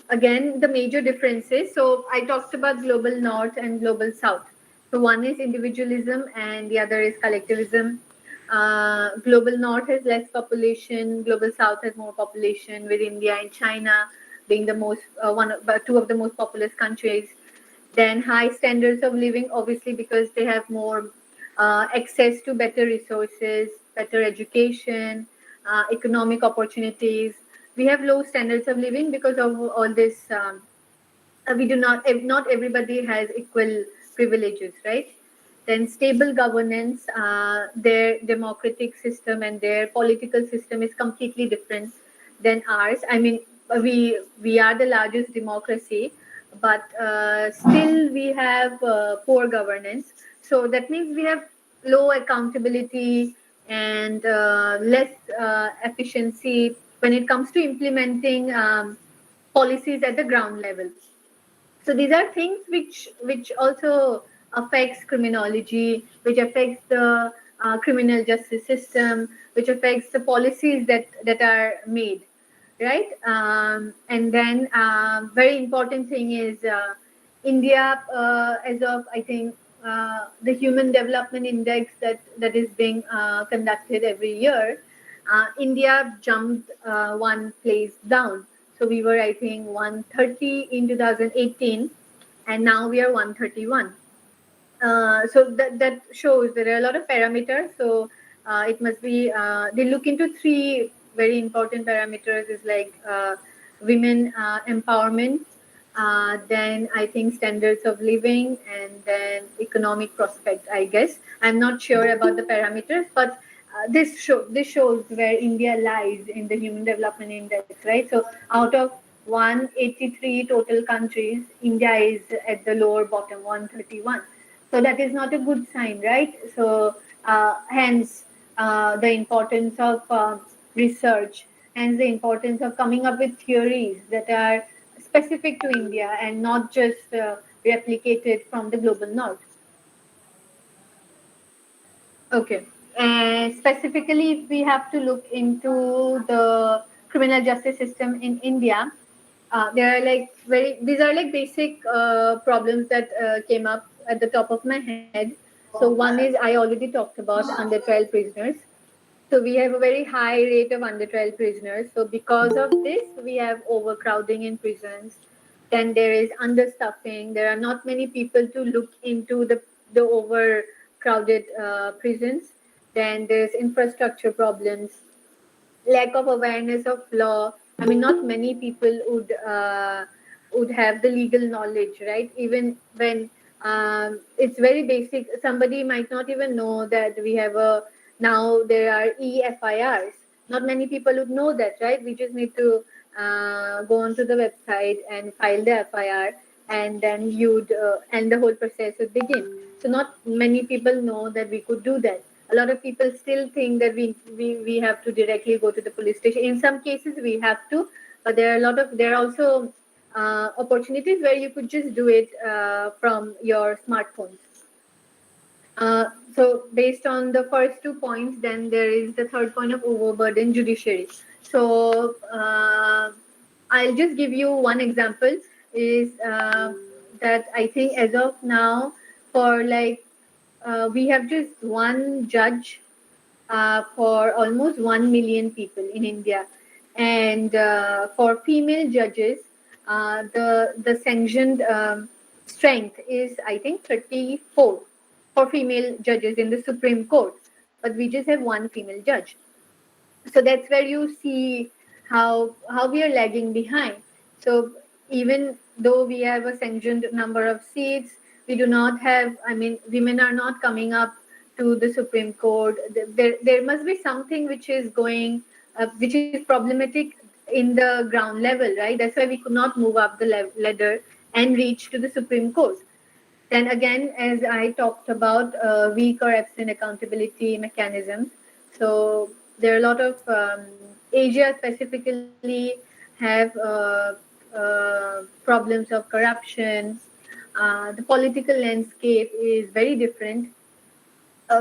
Again, the major differences. So I talked about global north and global south. So one is individualism and the other is collectivism. Global north has less population. Global south has more population, with India and China being the most two of the most populous countries. Then high standards of living, obviously, because they have more access to better resources, better education, economic opportunities. We have low standards of living because of all this. We do not everybody has equal privileges, right? Then stable governance, their democratic system and their political system is completely different than ours. I mean, we are the largest democracy, but still we have poor governance. So that means we have low accountability and less efficiency when it comes to implementing policies at the ground level. So these are things which also affects criminology, which affects the criminal justice system, which affects the policies that are made, right? And then very important thing is India, as of I think the Human Development Index that is being conducted every year, India jumped one place down. So we were, I think, 130 in 2018, and now we are 131. So that shows there are a lot of parameters. So it must be they look into three very important parameters: is like women empowerment, then I think standards of living, and then economic prospect. I guess I'm not sure about the parameters, but this shows where India lies in the Human Development Index, right? So out of 183 total countries, India is at the lower bottom, 131. So that is not a good sign, right? So hence the importance of research, hence the importance of coming up with theories that are specific to India and not just replicated from the global north. Okay. And specifically, if we have to look into the criminal justice system in India, there are like these are like basic problems that came up at the top of my head. So one is I already talked about under trial prisoners. So we have a very high rate of under trial prisoners. So because of this, we have overcrowding in prisons. Then there is understuffing. There are not many people to look into the overcrowded prisons. Then there's infrastructure problems, lack of awareness of law. I mean, not many people would have the legal knowledge, right? Even when it's very basic, somebody might not even know that we have a now there are EFIRs. Not many people would know that, right? We just need to go onto the website and file the FIR, and then you'd and the whole process would begin. So not many people know that we could do that. A lot of people still think that we have to directly go to the police station. In some cases we have to, but there are also opportunities where you could just do it from your smartphones. So based on the first 2 points, then there is the third point of overburden judiciary. So I'll just give you one example. Is that I think as of now, for like we have just one judge for almost 1 million people in India. And for female judges, the sanctioned strength is, I think, 34 for female judges in the Supreme Court. But we just have one female judge. So that's where you see how we are lagging behind. So even though we have a sanctioned number of seats, we do not have. I mean, women are not coming up to the Supreme Court. There must be something which is going, which is problematic in the ground level, right? That's why we could not move up the ladder and reach to the Supreme Court. Then again, as I talked about, weak or absent accountability mechanisms. So there are a lot of Asia specifically have problems of corruption. The political landscape is very different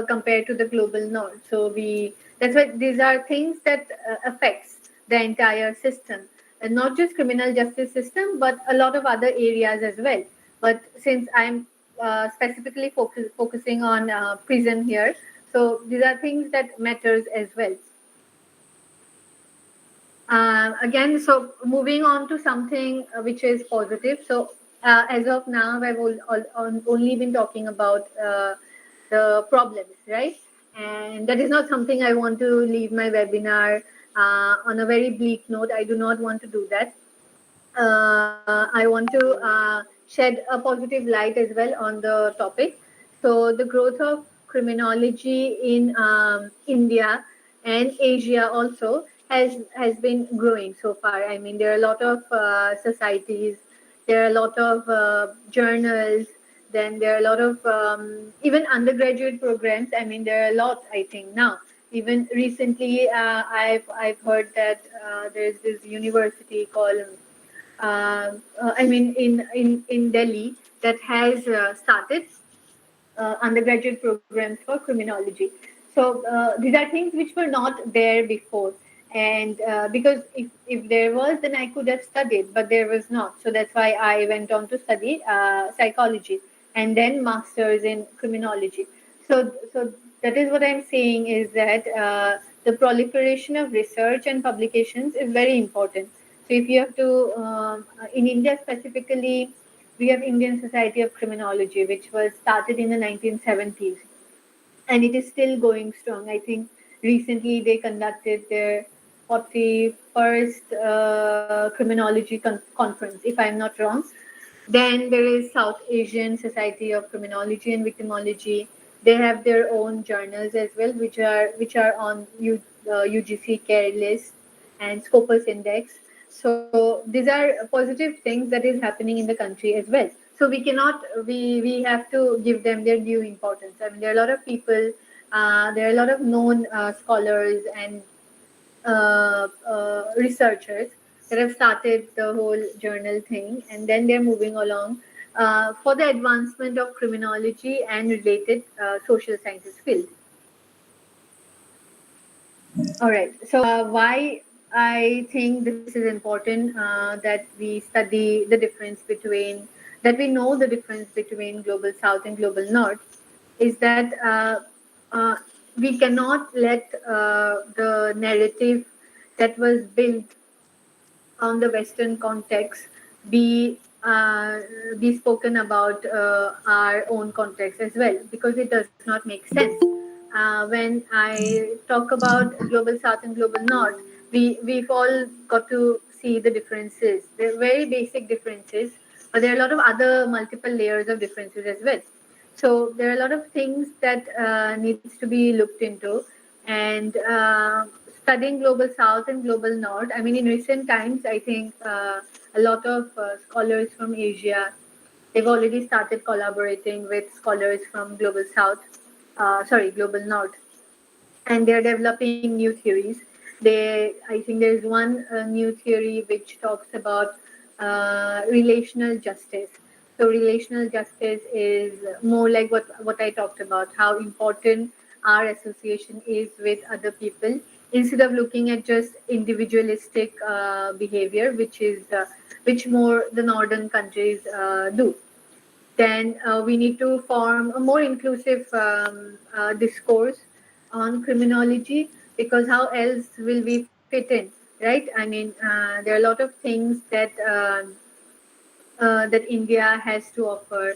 compared to the global north. So we that's why these are things that affects the entire system, and not just criminal justice system, but a lot of other areas as well. But since I'm specifically focusing on prison here, so these are things that matters as well. Again, so moving on to something which is positive. So as of now, I've only been talking about the problems, right? And that is not something I want to leave my webinar on a very bleak note. I do not want to do that. I want to shed a positive light as well on the topic. So, the growth of criminology in India and Asia also has been growing so far. I mean, there are a lot of societies, there are a lot of journals, then there are a lot of even undergraduate programs. I mean, there are a lot. I think now. Even recently, I've heard that there's this university called I mean, in Delhi that has started undergraduate programs for criminology. So these are things which were not there before. And because if there was, then I could have studied, but there was not. So that's why I went on to study psychology and then masters in criminology. So that is what I'm saying is that the proliferation of research and publications is very important. So if you have to, in India specifically, we have Indian Society of Criminology, which was started in the 1970s, and it is still going strong. I think recently they conducted their 41st criminology conference, if I'm not wrong. Then there is South Asian Society of Criminology and Victimology. They have their own journals as well, which are on UGC Care List and Scopus Index. So these are positive things that is happening in the country as well. So we cannot we have to give them their due importance. I mean, there are a lot of people, there are a lot of known scholars and researchers that have started the whole journal thing, and then they're moving along for the advancement of criminology and related social sciences field. All right. So why I think this is important that we study the difference between that we know the difference between global south and global north is that uh, we cannot let the narrative that was built on the Western context be be spoken about our own context as well, because it does not make sense. When I talk about global South and global North, we've all got to see the differences. They're very basic differences, but there are a lot of other multiple layers of differences as well. So there are a lot of things that needs to be looked into, and studying global south and global north. I mean, in recent times, I think a lot of scholars from Asia, they've already started collaborating with scholars from global south, sorry, global north, and they're developing new theories. I think there's one new theory which talks about relational justice. So relational justice is more like what I talked about, how important our association is with other people, instead of looking at just individualistic behavior, which more the northern countries do. Then we need to form a more inclusive discourse on criminology, because how else will we fit in, right? I mean, there are a lot of things that India has to offer,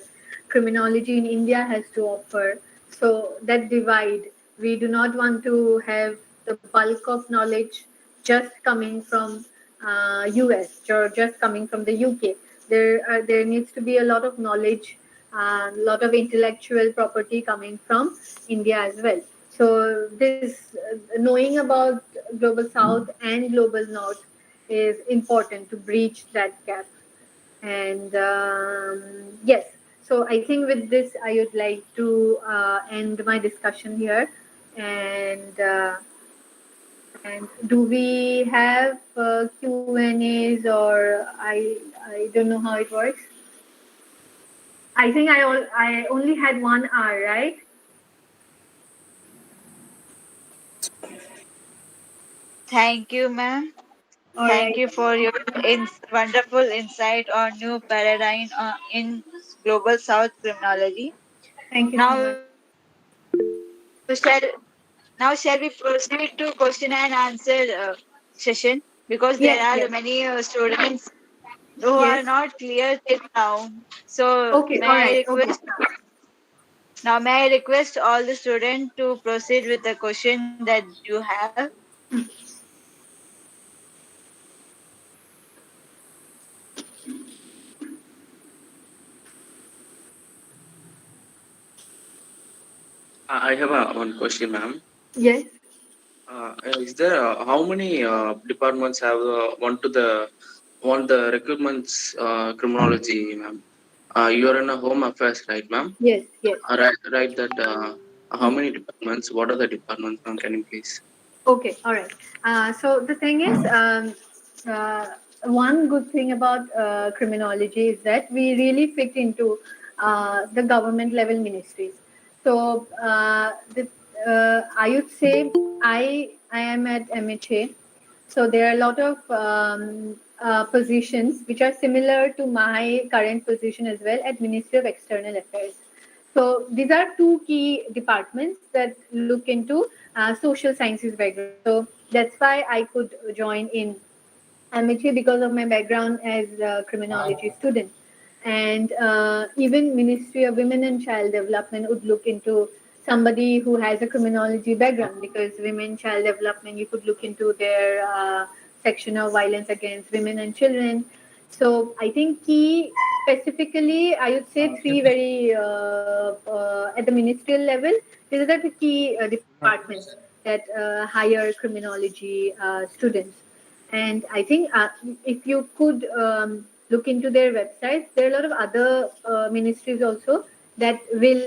criminology in India has to offer. So that divide, we do not want to have the bulk of knowledge just coming from US or just coming from the UK. There needs to be a lot of knowledge, a lot of intellectual property coming from India as well. So this knowing about global South and global North is important to breach that gap. And yes, so I think with this, I would like to end my discussion here. And do we have Q and A's, or I don't know how it works. I think I only had 1 hour, right? Thank you, ma'am. All Thank right. you for your wonderful insight on new paradigm in global South criminology. Thank you so Now much. shall now shall we proceed to question and answer session, because there Yes, are yes, many students who are yes. not clear till now. So Okay, all right. Okay. may I request all the students to proceed with the question that you have. I have one question, ma'am. Yes. Is there how many departments have want the recruitment's criminology, ma'am? You are in a home affairs, right, ma'am? Yes, yes. Right. That how many departments? What are the departments, ma'am? Can you please? Okay, all right. So the thing is, uh, one good thing about criminology is that we really fit into the government level ministries. So I would say I am at MHA. So there are a lot of positions which are similar to my current position as well at Ministry of External Affairs. So these are two key departments that look into social sciences background. So that's why I could join in MHA, because of my background as a criminology student. And even Ministry of Women and Child Development would look into somebody who has a criminology background, because women child development, you could look into their section of violence against women and children. So I think key specifically, I would say three very at the ministerial level. These are the key departments that hire criminology students. And I think if you could look into their websites, there are a lot of other ministries also that will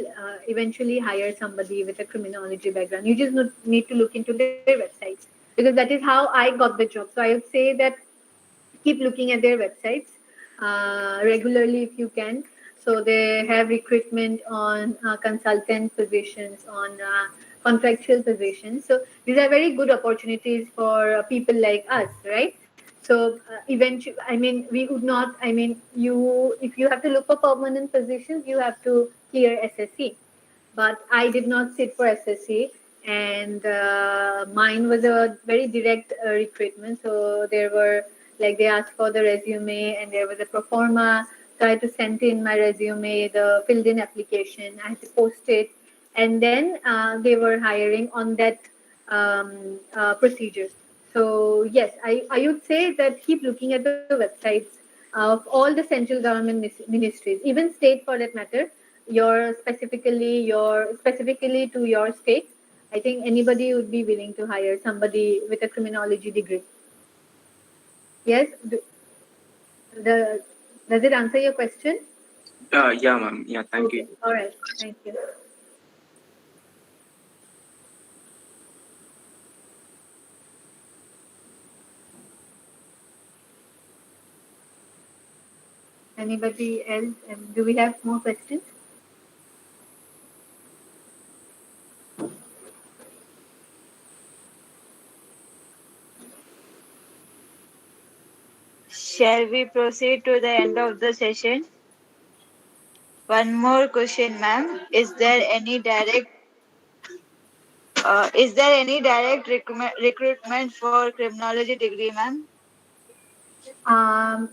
eventually hire somebody with a criminology background. You just need to look into their websites, because that is how I got the job. So I would say that keep looking at their websites regularly if you can. So they have recruitment on consultant positions, on contractual positions. So these are very good opportunities for people like us, right? So eventually, I mean, we would not. I mean, you if you have to look for permanent positions, you have to clear SSC, but I did not sit for SSC, and mine was a very direct recruitment. So there were, like, they asked for the resume, and there was a pro forma. So I had to send in my resume, the filled in application. I had to post it, and then they were hiring on that procedure. So yes, I would say that keep looking at the websites of all the central government ministries, even state for that matter. Specifically to your state, I think anybody would be willing to hire somebody with a criminology degree. Yes. The Does it answer your question? Yeah, ma'am. Yeah, thank Okay. you. All right. Thank you. Anybody else? Do we have more questions? Shall we proceed to the end of the session? One more question, ma'am. Is there any direct recruitment for criminology degree, ma'am?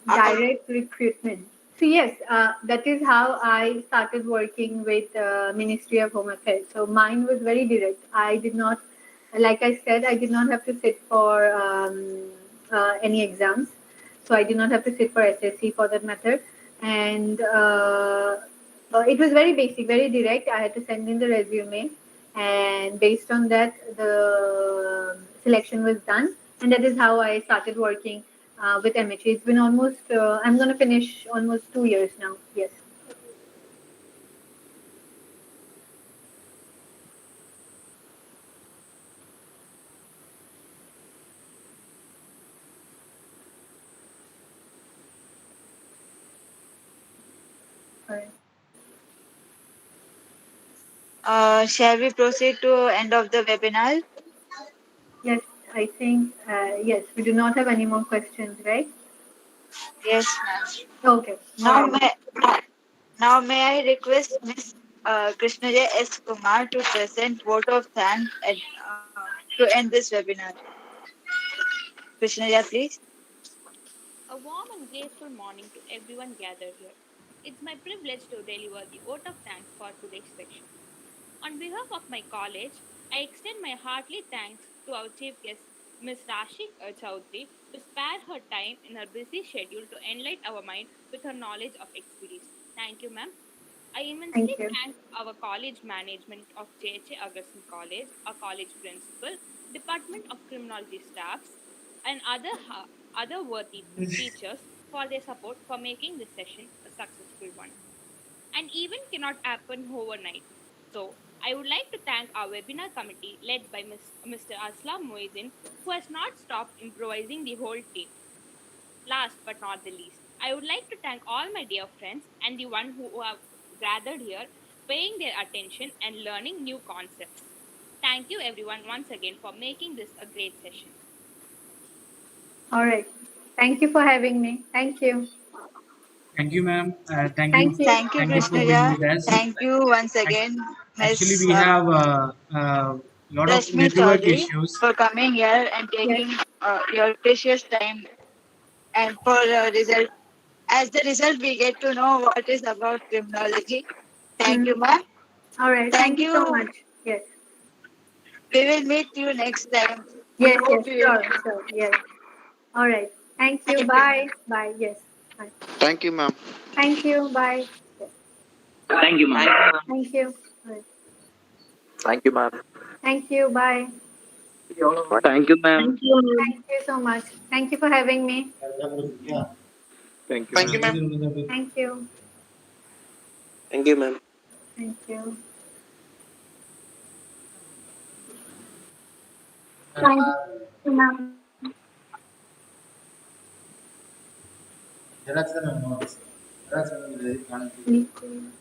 Direct recruitment. So yes, that is how I started working with Ministry of Home Affairs. So mine was very direct. I did not, like I said, I did not have to sit for any exams. So I did not have to sit for SSC for that matter. And it was very basic, very direct. I had to send in the resume, and based on that, the selection was done. And that is how I started working with MHA. It's been almost, I'm going to finish almost 2 years now. Yes. All right. Shall we proceed to end of the webinar? Yes, I think, yes, we do not have any more questions, right? Yes, ma'am. Okay. All Now right. may now may I request Miss Krishnajay S. Kumar to present vote of thanks to end this webinar. Krishnajay, please. A warm and graceful morning to everyone gathered here. It's my privilege to deliver the vote of thanks for today's session. On behalf of my college, I extend my hearty thanks to our chief guest, Ms. Rashmi Choudari, to spare her time in her busy schedule to enlighten our mind with her knowledge of expertise. Thank you, ma'am. I immensely Thank you. thank our college management of JH Agarsen College, our college principal, Department of Criminology staffs, and other worthy teachers for their support for making this session a successful one. An event cannot happen overnight. So, I would like to thank our webinar committee led by Mr. Aslam Mueddin, who has not stopped improvising the whole team. Last but not the least, I would like to thank all my dear friends and the one who have gathered here, paying their attention and learning new concepts. Thank you everyone once again for making this a great session. All right. Thank you for having me. Thank you. Thank you, ma'am. Thank you. Thank you, Thank you for being Krishnaja. with us. Thank you once Ac- again, Actually, Miss we have a lot of Rashmi network Chaudhary, issues. for coming here and Yes. taking your precious time and for result. As the result, we get to know what is about criminology. Thank Mm. you, ma'am. All right. Thank Thank you so you. much. Yes. We will meet you next time. We Yes, hope yes. you Sure, will. sure. Yes. All right. Thank you. Thank you, Bye. ma'am. Bye. Yes. Bye. Thank you, ma'am. Thank you. Bye. Yes. Thank you, ma'am. Thank you. All right. Thank you, ma'am. Thank you. Bye. Thank you, ma'am. Thank you. Thank you so much. Thank you for having me. Thank you, Thank you, ma'am. ma'am. Thank you. Thank you, ma'am. Thank you. Thank you, ma'am. Thank you.